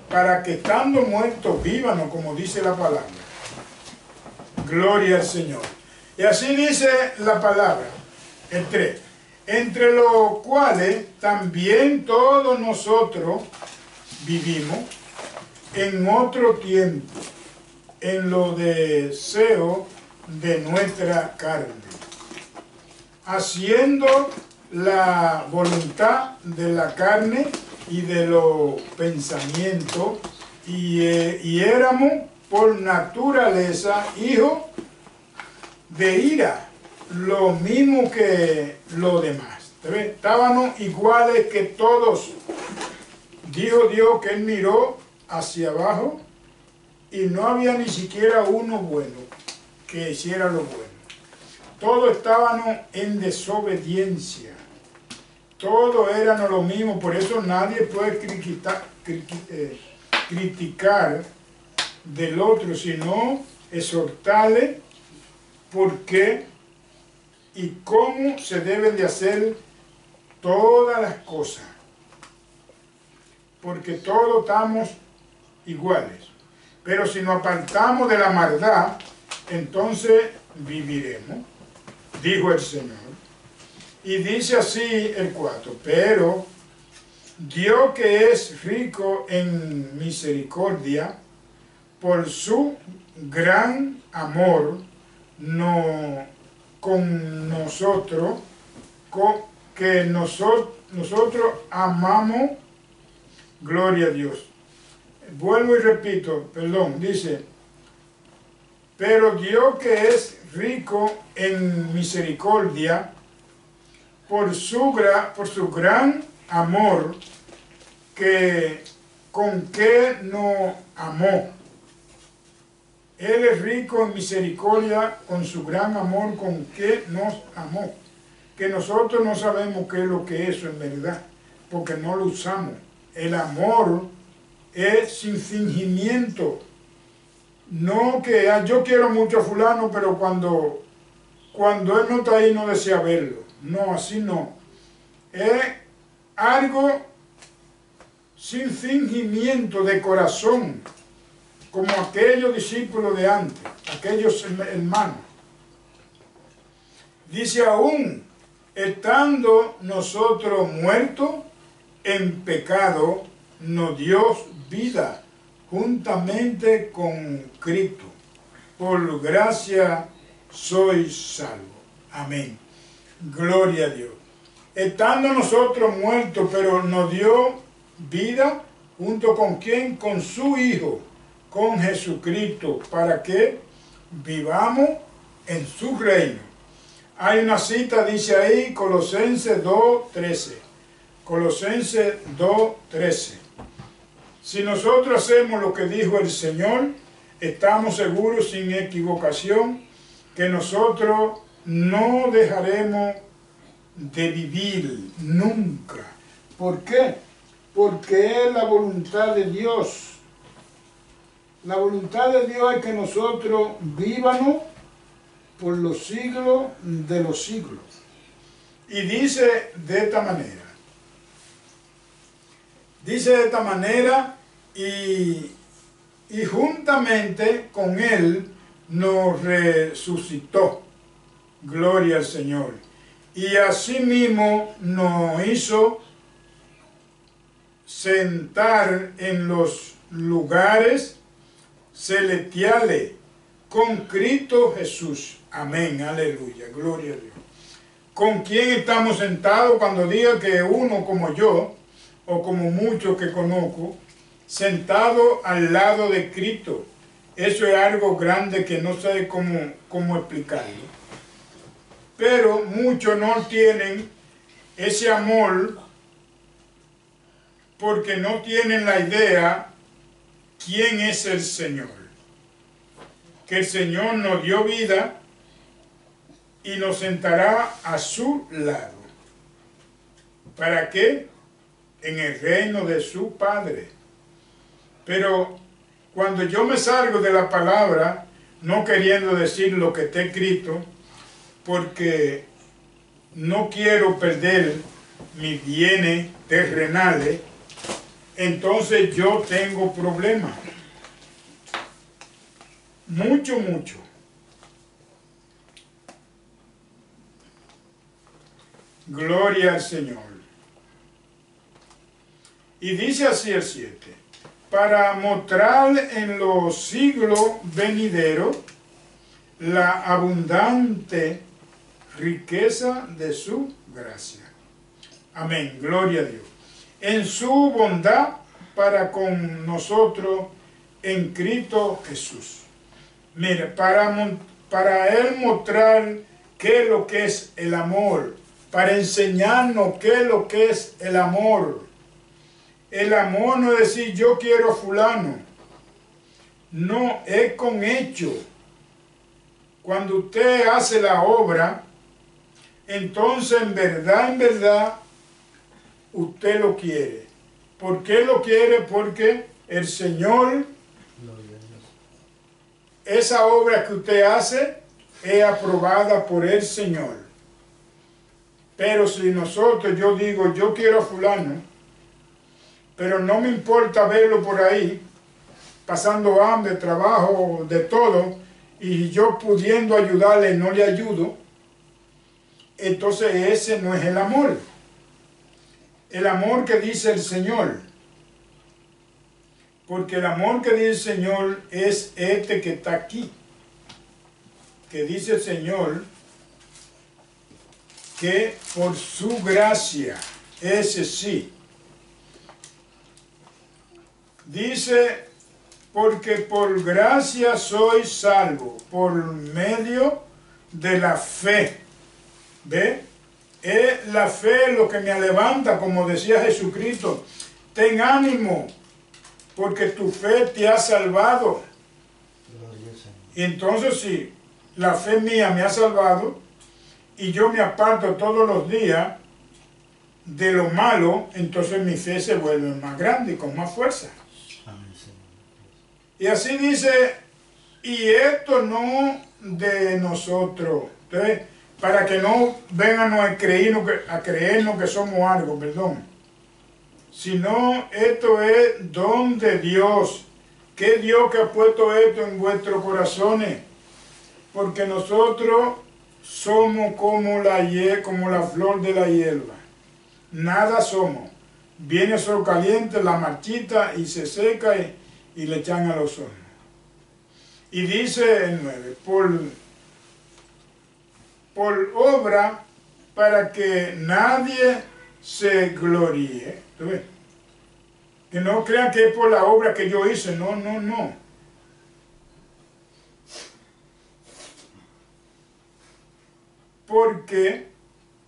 para que estando muertos vívanos, como dice la palabra. Gloria al Señor. Y así dice la palabra, el 3. Entre los cuales también todos nosotros vivimos en otro tiempo, en los deseos de nuestra carne, haciendo la voluntad de la carne y de los pensamientos, y éramos por naturaleza hijos de ira, lo mismo que los demás. Estábamos iguales que todos. Dijo Dios que Él miró hacia abajo y no había ni siquiera uno bueno que hiciera lo bueno. Todos estábamos en desobediencia. Todos eran lo mismo. Por eso nadie puede criticar del otro, sino exhortarle por qué y cómo se deben de hacer todas las cosas. Porque todos estamos iguales. Pero si nos apartamos de la maldad, entonces viviremos, dijo el Señor. Y dice así el 4, pero Dios que es rico en misericordia, por su gran amor con nosotros, que nosotros amamos, gloria a Dios. Vuelvo y repito, perdón, dice, pero Dios que es rico en misericordia, por su gran amor con que nos amó. Él es rico en misericordia con su gran amor con que nos amó. Que nosotros no sabemos qué es lo que es eso en verdad, porque no lo usamos. El amor es sin fingimiento. No que yo quiero mucho a fulano, pero cuando él no está ahí no desea verlo. No, así no. Es algo sin fingimiento de corazón, como aquellos discípulos de antes, aquellos hermanos. Dice aún, estando nosotros muertos en pecado, nos dio vida juntamente con Cristo. Por gracia sois salvos. Amén. Gloria a Dios. Estando nosotros muertos, pero nos dio vida, junto con quién, con su Hijo, con Jesucristo, para que vivamos en su reino. Hay una cita, dice ahí, Colosenses 2:13. Colosenses 2:13. Si nosotros hacemos lo que dijo el Señor, estamos seguros, sin equivocación, que nosotros no dejaremos de vivir nunca. ¿Por qué? Porque es la voluntad de Dios. La voluntad de Dios es que nosotros vivamos por los siglos de los siglos. Y dice de esta manera. Dice de esta manera y juntamente con Él nos resucitó. Gloria al Señor. Y asimismo nos hizo sentar en los lugares celestiales con Cristo Jesús. Amén, aleluya, gloria a Dios. ¿Con quién estamos sentados? Cuando diga que uno como yo, o como muchos que conozco, sentado al lado de Cristo. Eso es algo grande que no sé cómo explicarlo. Pero muchos no tienen ese amor porque no tienen la idea quién es el Señor. Que el Señor nos dio vida y nos sentará a su lado. ¿Para qué? En el reino de su Padre. Pero cuando yo me salgo de la palabra, no queriendo decir lo que está escrito, porque no quiero perder mis bienes terrenales, entonces yo tengo problemas. Mucho. Gloria al Señor. Y dice así el 7. Para mostrar en los siglos venideros la abundante riqueza de su gracia. Amén, gloria a Dios. En su bondad para con nosotros en Cristo Jesús. Mire, para Él mostrar qué es lo que es el amor, para enseñarnos qué es lo que es el amor. El amor no es decir yo quiero a fulano, no, es con hecho. Cuando usted hace la obra, entonces en verdad, usted lo quiere. ¿Por qué lo quiere? Porque el Señor, esa obra que usted hace, es aprobada por el Señor. Pero si nosotros, yo digo, yo quiero a fulano, pero no me importa verlo por ahí, pasando hambre, trabajo, de todo, y yo pudiendo ayudarle, no le ayudo, entonces ese no es el amor. El amor que dice el Señor. Porque el amor que dice el Señor es este que está aquí. Que dice el Señor que por su gracia, ese sí. Dice, porque por gracia soy salvo, por medio de la fe. ¿Ve? Es la fe lo que me levanta, como decía Jesucristo. Ten ánimo, porque tu fe te ha salvado. Y entonces si la fe mía me ha salvado y yo me aparto todos los días de lo malo, entonces mi fe se vuelve más grande y con más fuerza. Y así dice, y esto no de nosotros. Entonces, para que no vengan a creernos que somos algo, perdón. Sino esto es don de Dios. ¿Qué Dios que ha puesto esto en vuestros corazones? Porque nosotros somos como la flor de la hierba. Nada somos. Viene el sol caliente, la marchita y se seca y le echan a los hornos. Y dice el 9, por obra para que nadie se gloríe. ¿Tú ves? Que no crean que es por la obra que yo hice, no, no, no. Porque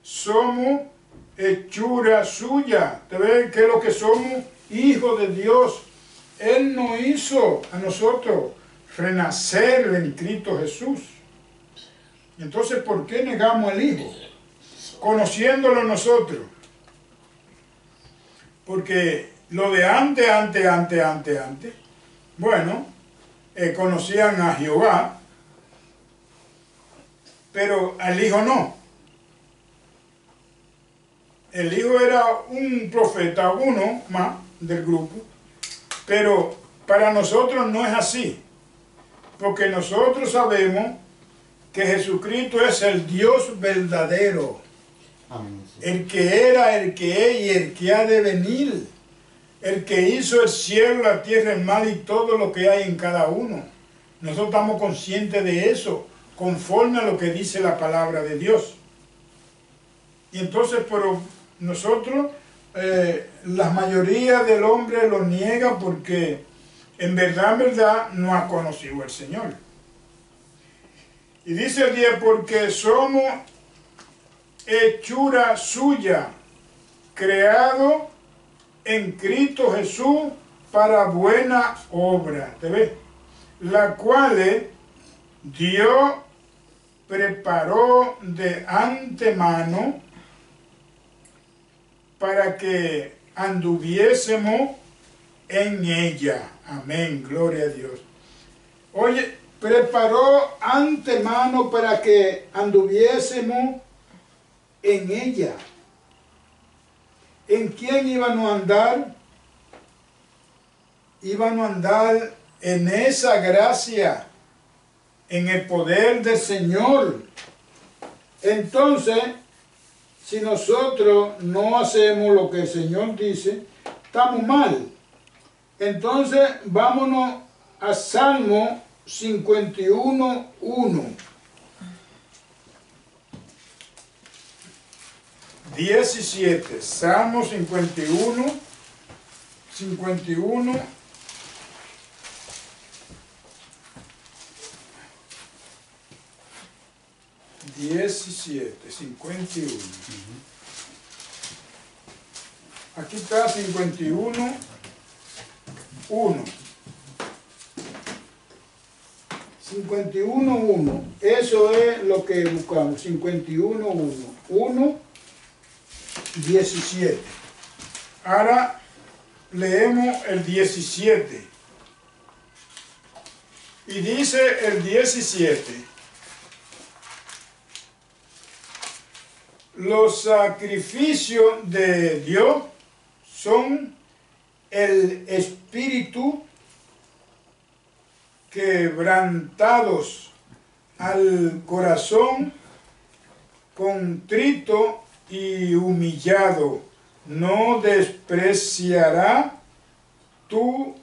somos hechura suya. ¿Te ves qué es lo que somos? Hijos de Dios. Él nos hizo a nosotros renacer en Cristo Jesús. Entonces, ¿por qué negamos al Hijo? Conociéndolo nosotros. Porque lo de antes, bueno, conocían a Jehová, pero al Hijo no. El Hijo era un profeta, uno más del grupo, pero para nosotros no es así, porque nosotros sabemos que Jesucristo es el Dios verdadero, el que era, el que es y el que ha de venir, el que hizo el cielo, la tierra, el mar y todo lo que hay en cada uno. Nosotros estamos conscientes de eso, conforme a lo que dice la palabra de Dios. Y entonces, pero nosotros, la mayoría del hombre lo niega porque en verdad no ha conocido al Señor. Y dice el 10, porque somos hechura suya, creado en Cristo Jesús para buena obra, ¿te ves? La cual Dios preparó de antemano para que anduviésemos en ella. Amén, gloria a Dios. Oye, preparó antemano para que anduviésemos en ella. ¿En quién íbamos a andar? Íbamos a andar en esa gracia, en el poder del Señor. Entonces, si nosotros no hacemos lo que el Señor dice, estamos mal. Entonces, vámonos a Salmo 51:1. 17, Salmo 51, 17, 51. Aquí está 51, 1. 51:1. Eso es lo que buscamos. 51:1. 1:17. Ahora leemos el 17. Y dice el 17. Los sacrificios de Dios son el espíritu quebrantados al corazón contrito y humillado. No despreciará tu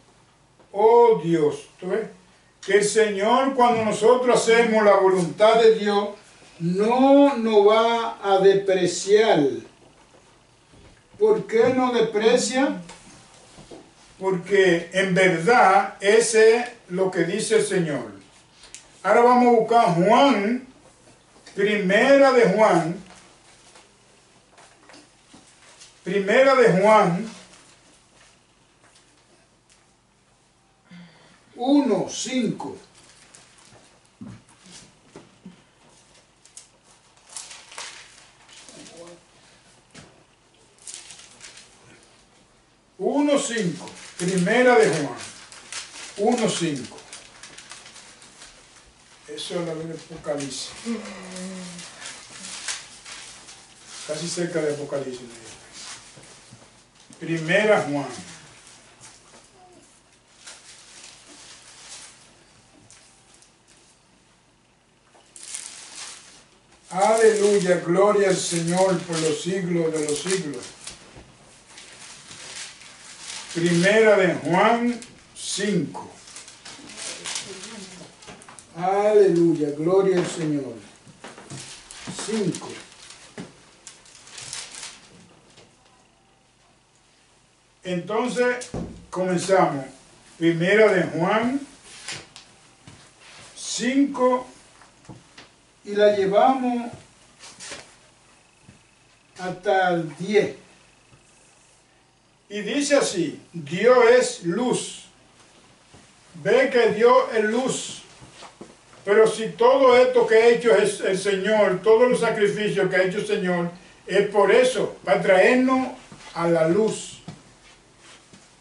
oh Dios, ¿tú ves? Que el Señor, cuando nosotros hacemos la voluntad de Dios, no nos va a despreciar. ¿Por qué no desprecia? Porque en verdad ese es lo que dice el Señor. Ahora vamos a buscar Juan, primera de Juan 1:5. Primera de Juan 1:5. Eso es la de Apocalipsis. Casi cerca de Apocalipsis. Primera Juan. Aleluya, gloria al Señor por los siglos de los siglos. Primera de Juan 5. Aleluya, gloria al Señor. 5. Entonces, comenzamos. Primera de Juan 5 y la llevamos hasta el 10. Y dice así, Dios es luz. Ve que Dios es luz. Pero si todo esto que ha hecho es el Señor, todos los sacrificios que ha hecho el Señor, es por eso, para traernos a la luz.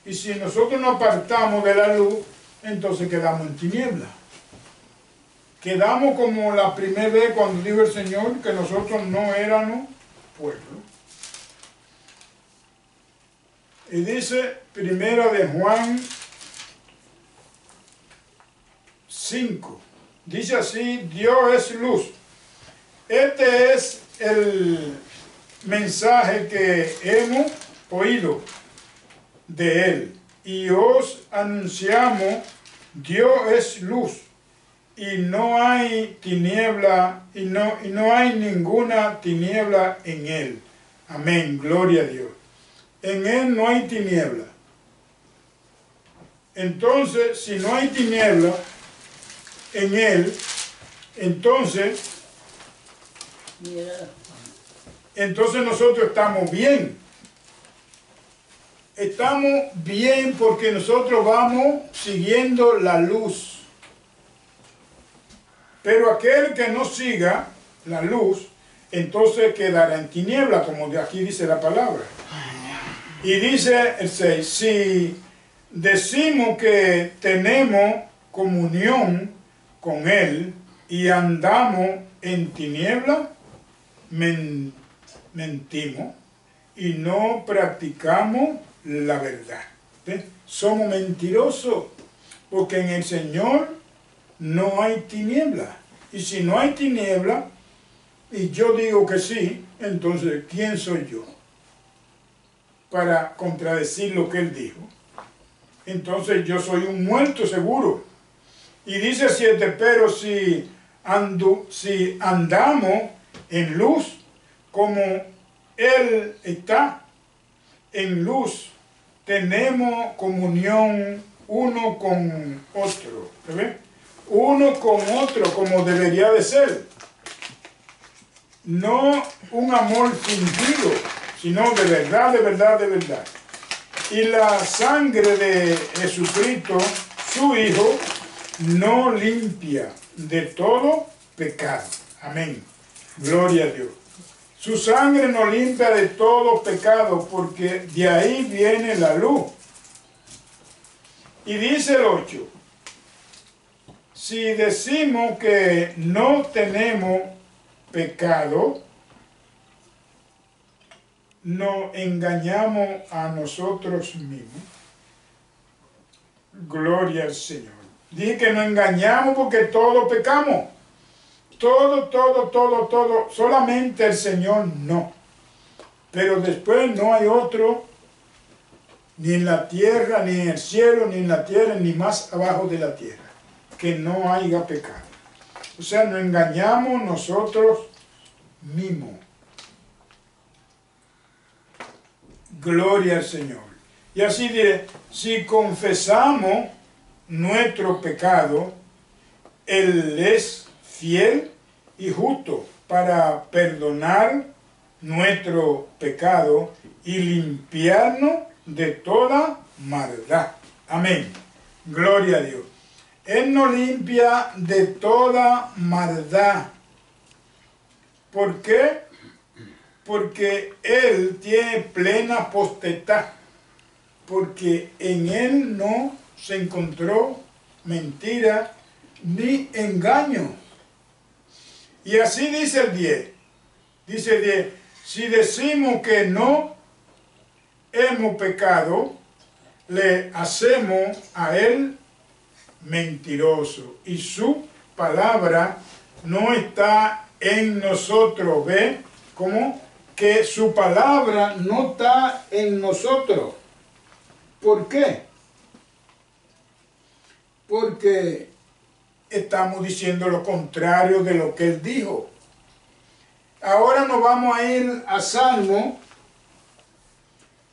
Y si nosotros nos apartamos de la luz, entonces quedamos en tiniebla. Quedamos como la primera vez cuando dijo el Señor que nosotros no éramos pueblo. Y dice, primera de Juan 5. Dice así, Dios es luz. Este es el mensaje que hemos oído de Él. Y os anunciamos, Dios es luz. Y no hay tiniebla, y no hay ninguna tiniebla en Él. Amén, gloria a Dios. En Él no hay tiniebla. Entonces, si no hay tiniebla en Él, entonces nosotros estamos bien. Estamos bien porque nosotros vamos siguiendo la luz. Pero aquel que no siga la luz, entonces quedará en tiniebla, como de aquí dice la palabra. Y dice el 6, si decimos que tenemos comunión con Él y andamos en tiniebla, mentimos y no practicamos la verdad. ¿Ves? Somos mentirosos porque en el Señor no hay tiniebla. Y si no hay tiniebla, y yo digo que sí, entonces ¿quién soy yo para contradecir lo que Él dijo? Entonces yo soy un muerto seguro. Y dice 7, pero si andamos en luz, como Él está en luz, tenemos comunión uno con otro. ¿Ves? Uno con otro, como debería de ser. No un amor fingido, sino de verdad, de verdad, de verdad. Y la sangre de Jesucristo, su Hijo, no limpia de todo pecado. Amén. Gloria a Dios. Su sangre nos limpia de todo pecado, porque de ahí viene la luz. Y dice el 8, si decimos que no tenemos pecado, nos engañamos a nosotros mismos. Gloria al Señor. Dije que nos engañamos porque todos pecamos. Todo. Solamente el Señor no. Pero después no hay otro ni en la tierra, ni en el cielo, ni en la tierra, ni más abajo de la tierra, que no haya pecado. O sea, nos engañamos nosotros mismos. Gloria al Señor. Y así diré, si confesamos nuestro pecado, Él es fiel y justo para perdonar nuestro pecado y limpiarnos de toda maldad. Amén. Gloria a Dios. Él nos limpia de toda maldad. ¿Por qué? Porque Él tiene plena potestad. Porque en Él no se encontró mentira ni engaño. Y así dice el 10. Dice el 10, si decimos que no hemos pecado, le hacemos a Él mentiroso y su palabra no está en nosotros. ¿Ve? Como que su palabra no está en nosotros. ¿Por qué? Porque estamos diciendo lo contrario de lo que Él dijo. Ahora nos vamos a ir a Salmo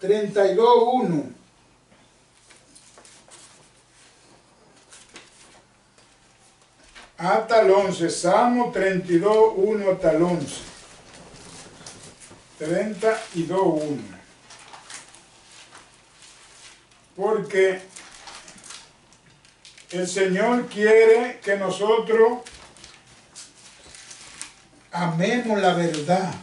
32:1. Hasta el 11, Salmo 32:1 hasta el 11. 32:1. Porque el Señor quiere que nosotros amemos la verdad.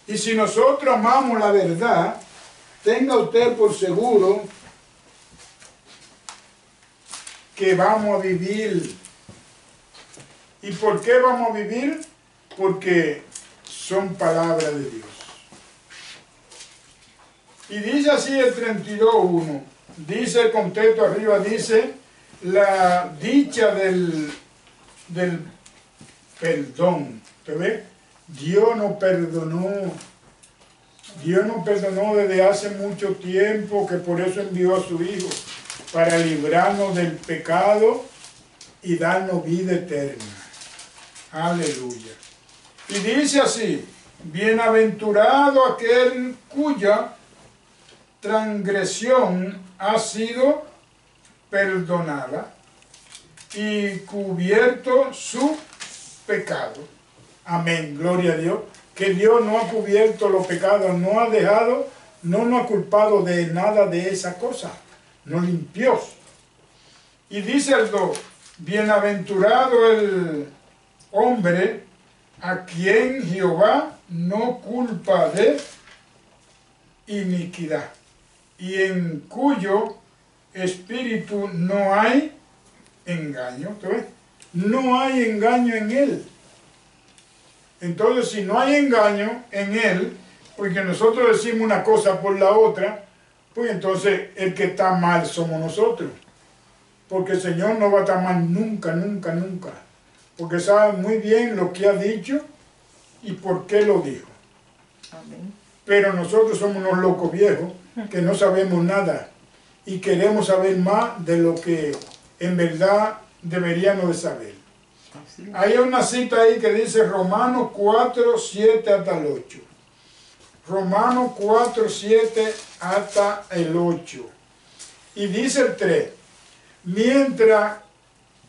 Y si nosotros amamos la verdad, tenga usted por seguro que vamos a vivir. ¿Y por qué vamos a vivir? Porque son palabras de Dios. Y dice así el 32:1. Dice el contexto arriba, dice la dicha del perdón. ¿Usted ve? Dios nos perdonó. Dios nos perdonó desde hace mucho tiempo, que por eso envió a su Hijo, para librarnos del pecado y darnos vida eterna. Aleluya. Y dice así, bienaventurado aquel cuya transgresión ha sido perdonada y cubierto su pecado. Amén, gloria a Dios. Que Dios no ha cubierto los pecados, no ha dejado, no nos ha culpado de nada de esa cosa. Nos limpió. Y dice el 2, bienaventurado el hombre a quien Jehová no culpa de iniquidad y en cuyo espíritu no hay engaño. ¿Tú ves? No hay engaño en él. Entonces, si no hay engaño en él, porque nosotros decimos una cosa por la otra, pues entonces el que está mal somos nosotros. Porque el Señor no va a estar mal nunca, nunca, nunca. Porque sabe muy bien lo que ha dicho y por qué lo dijo. Amén. Pero nosotros somos unos locos viejos que no sabemos nada y queremos saber más de lo que en verdad deberíamos de saber. Hay una cita ahí que dice Romanos 4, 7 hasta el 8. Romanos 4, 7 hasta el 8. Y dice el 3. Mientras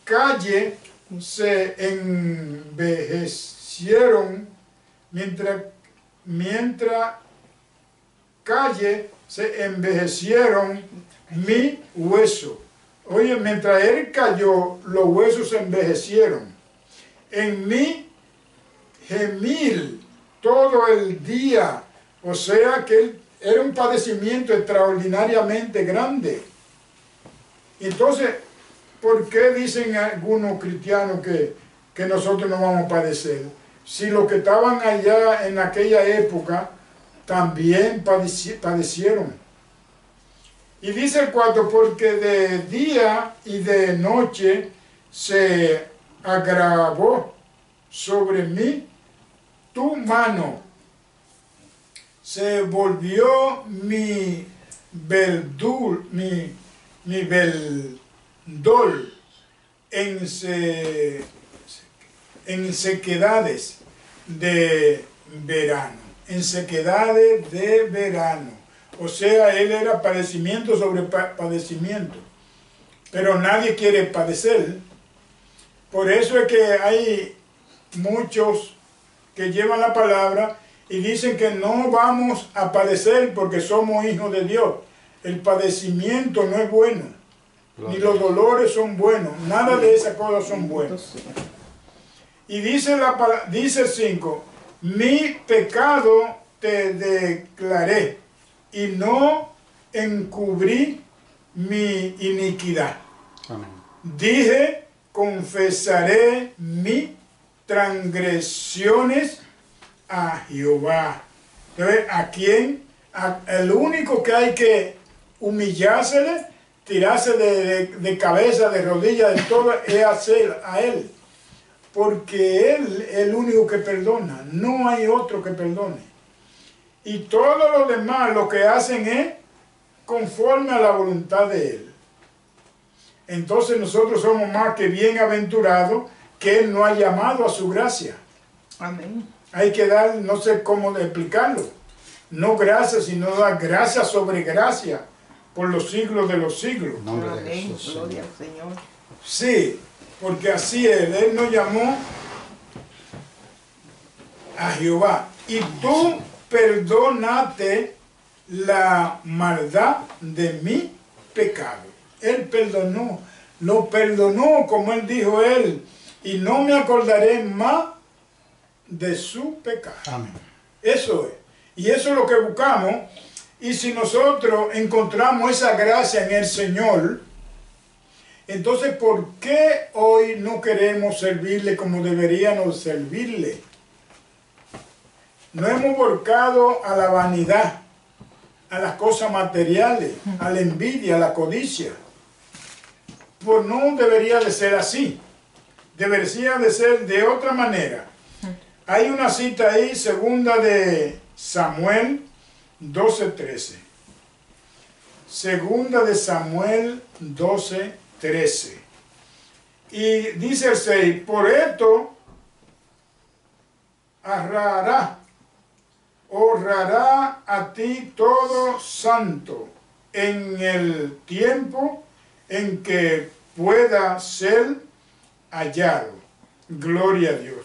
calle se envejecieron, mientras calle se envejecieron mi hueso. Oye, mientras él cayó, los huesos se envejecieron. En mí gemir todo el día. O sea que era un padecimiento extraordinariamente grande. Entonces, ¿por qué dicen algunos cristianos que nosotros no vamos a padecer? Si los que estaban allá en aquella época también padecieron. Y dice el 4, porque de día y de noche se agravó sobre mí tu mano, se volvió mi mi beldol en sequedades de verano, en sequedades de verano. O sea, él era padecimiento sobre padecimiento, pero nadie quiere padecer. Por eso es que hay muchos que llevan la palabra y dicen que no vamos a padecer porque somos hijos de Dios. El padecimiento no es bueno, ni los dolores son buenos, nada de esas cosas son buenas. Y dice el 5, mi pecado te declaré y no encubrí mi iniquidad. Amén. Dije, confesaré mis transgresiones a Jehová. Entonces, ¿a quién? El único que hay que humillársele, tirarse de cabeza, de rodillas, de todo, es a Él. Porque Él es el único que perdona. No hay otro que perdone. Y todos los demás lo que hacen es conforme a la voluntad de Él. Entonces nosotros somos más que bienaventurados que Él nos ha llamado a su gracia. Amén. Hay que dar, no sé cómo explicarlo, no gracia, sino dar gracia sobre gracia por los siglos de los siglos. En nombre de Amén. Jesús. Gloria al Señor. Sí, porque así Él nos llamó a Jehová. Y tú perdonaste la maldad de mi pecado. Él perdonó, lo perdonó como Él dijo Él, y no me acordaré más de su pecado. Amén. Eso es. Y eso es lo que buscamos. Y si nosotros encontramos esa gracia en el Señor, entonces ¿por qué hoy no queremos servirle como deberíamos servirle? No hemos volcado a la vanidad, a las cosas materiales, a la envidia, a la codicia. Pues no debería de ser así. Debería de ser de otra manera. Hay una cita ahí, segunda de Samuel 12:13. Segunda de Samuel 12:13. Y dice el 6, por esto honrará a ti todo santo en el tiempo en que pueda ser hallado. Gloria a Dios.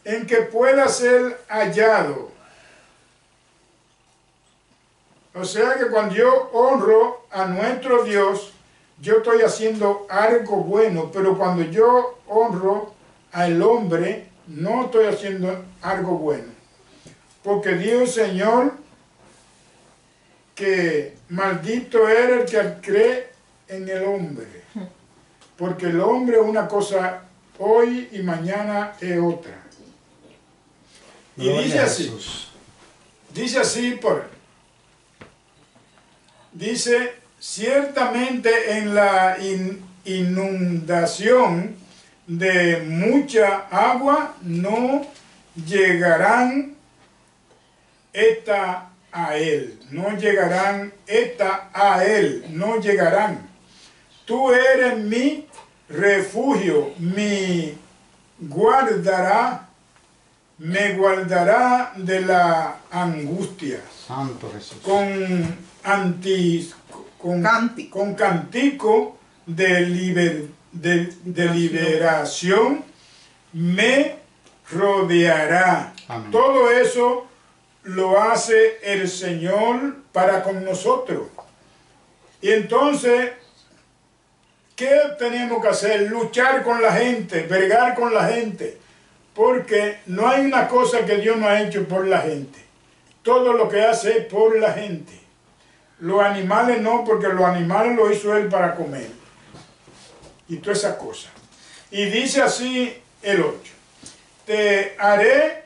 En que pueda ser hallado. O sea que cuando yo honro a nuestro Dios, yo estoy haciendo algo bueno, pero cuando yo honro al hombre, no estoy haciendo algo bueno. Porque Dios, Señor, que maldito era el que cree en el hombre. Porque el hombre es una cosa hoy y mañana es otra. Y dice así, dice, ciertamente en la inundación de mucha agua no llegarán esta a él, no llegarán esta a él, no llegarán. Tú eres mi refugio, me guardará de la angustia. Santo Jesús. Con cántico de liberación me rodeará. Amén. Todo eso lo hace el Señor para con nosotros. Y entonces, ¿qué tenemos que hacer? Luchar con la gente, bregar con la gente. Porque no hay una cosa que Dios no ha hecho por la gente. Todo lo que hace es por la gente. Los animales no, porque los animales lo hizo Él para comer. Y toda esa cosa. Y dice así el 8. Te haré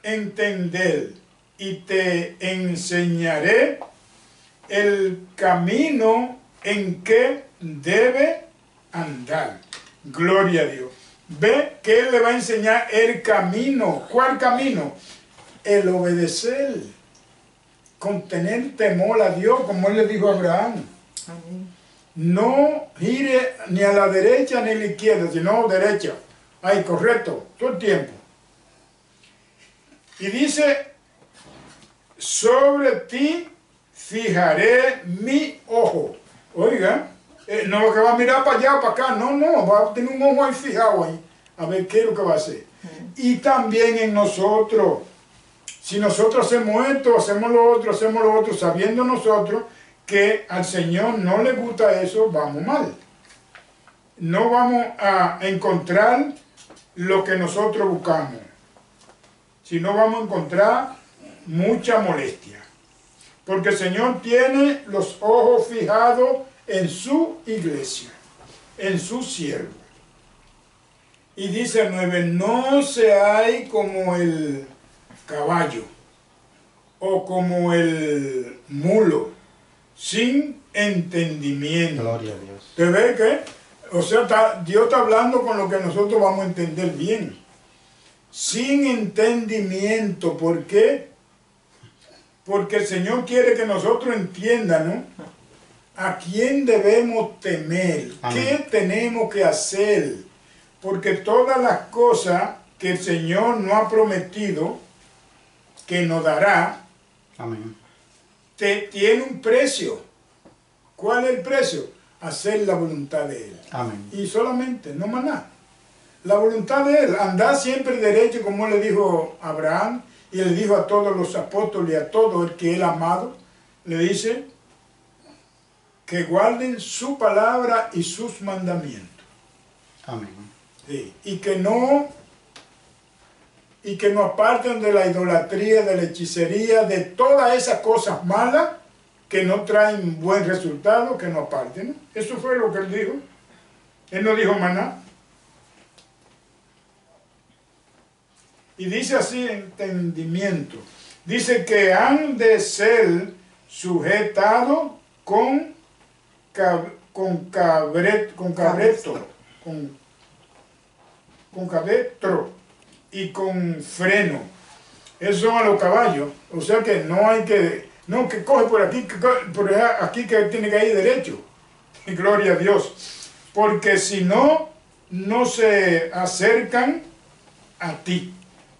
entender y te enseñaré el camino en que debe andar. Gloria a Dios. Ve que Él le va a enseñar el camino. ¿Cuál camino? El obedecer. con tener temor a Dios, como Él le dijo a Abraham. Amén. No gire ni a la derecha ni a la izquierda, sino derecha. Ahí, correcto, todo el tiempo. Y dice, sobre ti fijaré mi ojo. Oiga, no que va a mirar para allá o para acá, no, va a tener un ojo ahí fijado ahí, a ver qué es lo que va a hacer. Y también en nosotros, si nosotros hacemos esto, hacemos lo otro, sabiendo nosotros que al Señor no le gusta eso, vamos mal. No vamos a encontrar lo que nosotros buscamos, sino vamos a encontrar mucha molestia. Porque el Señor tiene los ojos fijados en su iglesia, en su siervo. Y dice el 9, no seáis como el caballo o como el mulo, sin entendimiento. Gloria a Dios. ¿Te ves qué? O sea, Dios está hablando con lo que nosotros vamos a entender bien. Sin entendimiento. ¿Por qué? Porque el Señor quiere que nosotros entiendan, ¿no?, a quién debemos temer. Amén. ¿Qué tenemos que hacer? Porque todas las cosas que el Señor nos ha prometido que nos dará, Amén. tiene un precio. ¿Cuál es el precio? Hacer la voluntad de Él. Amén. Y solamente, no más nada. La voluntad de Él, andar siempre derecho, como le dijo a Abraham, y le dijo a todos los apóstoles y a todo el que Él ha amado, le dice que guarden su palabra y sus mandamientos. Amén. Sí. Y que no aparten de la idolatría, de la hechicería, de todas esas cosas malas que no traen buen resultado, que no aparten, ¿no? Eso fue lo que Él dijo. Él no dijo más nada. Y dice así, entendimiento. Dice que han de ser sujetados con cabestro y con freno. Esos son a los caballos. O sea que no hay que, no que coge por aquí, que coge por allá, aquí que tiene que ir derecho. Y gloria a Dios. Porque si no, no se acercan a ti.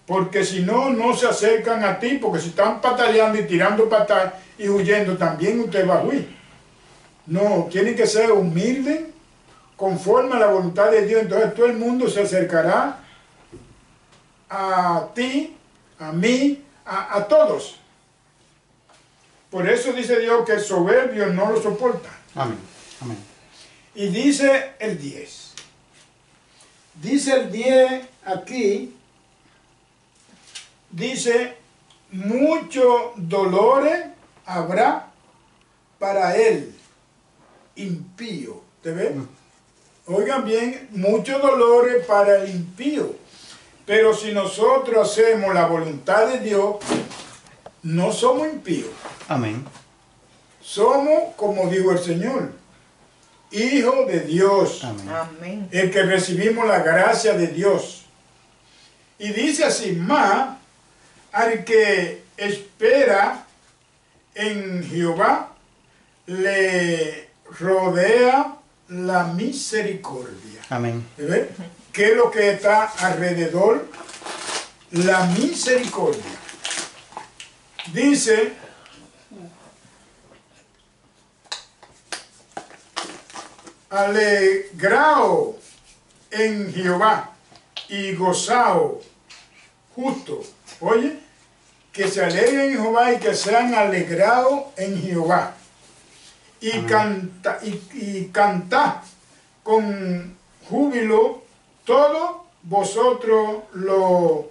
Porque si no, no se acercan a ti, porque si están pataleando y tirando patas y huyendo, también usted va a huir. No, tiene que ser humilde, conforme a la voluntad de Dios. Entonces todo el mundo se acercará a ti, a mí, a todos. Por eso dice Dios que el soberbio no lo soporta. Amén. Amén. Y dice el 10. Dice el 10 aquí. Dice, muchos dolores habrá para él, impío. ¿Te ves? Oigan bien, muchos dolores para el impío. Pero si nosotros hacemos la voluntad de Dios, no somos impíos. Amén. Somos, como dijo el Señor, hijos de Dios. Amén. Amén. El que recibimos la gracia de Dios. Y dice así, más al que espera en Jehová, le rodea la misericordia. Amén. ¿Ves? ¿Qué es lo que está alrededor? La misericordia. Dice, alegrao en Jehová y gozao justo. Oye, que se alegren en Jehová y que sean alegrados en Jehová. Y cantad con júbilo todos vosotros los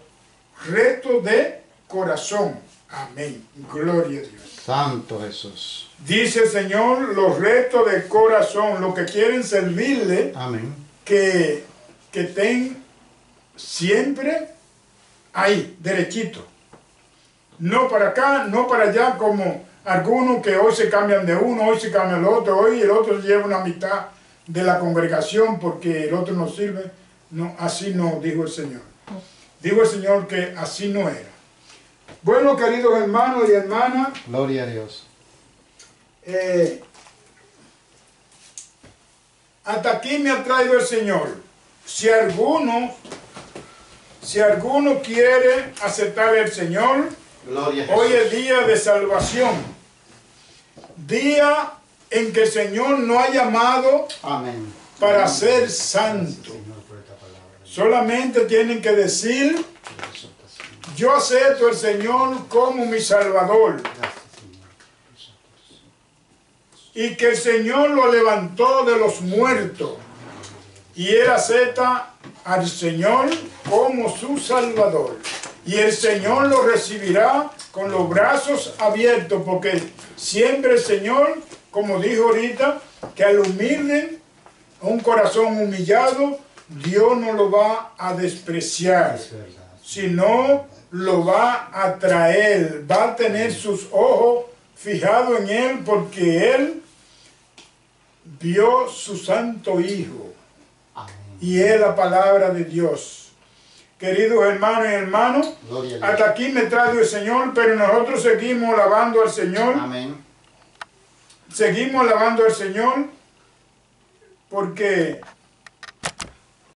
rectos de corazón. Amén. Gloria a Dios. Santo Jesús. Dice el Señor, los rectos de corazón, los que quieren servirle, Amén. que estén siempre ahí, derechito. No para acá, no para allá, como algunos que hoy se cambian de uno, hoy se cambian del otro, hoy el otro lleva una mitad de la congregación porque el otro no sirve. No, así no, dijo el Señor. Dijo el Señor que así no era. Bueno, queridos hermanos y hermanas, Gloria a Dios. hasta aquí me ha traído el Señor. Si alguno quiere aceptar al Señor, Gloria a Jesús. hoy es día de salvación. Día en que el Señor nos ha llamado Amén. para ser santo. Señor, por esta palabra. Solamente tienen que decir: yo acepto al Señor como mi Salvador. Gracias, Señor. Y que el Señor lo levantó de los muertos. Y él acepta al Señor como su Salvador. Y el Señor lo recibirá con los brazos abiertos, porque siempre el Señor, como dijo ahorita, que al humilde, a un corazón humillado, Dios no lo va a despreciar, Es verdad. sino lo va a traer, va a tener sus ojos fijados en Él, porque Él vio su Santo Hijo. Amén. Y es la palabra de Dios. Queridos hermanos y hermanas, Gloria a Dios. hasta aquí me trajo el Señor, pero nosotros seguimos alabando al Señor. Amén. Seguimos alabando al Señor porque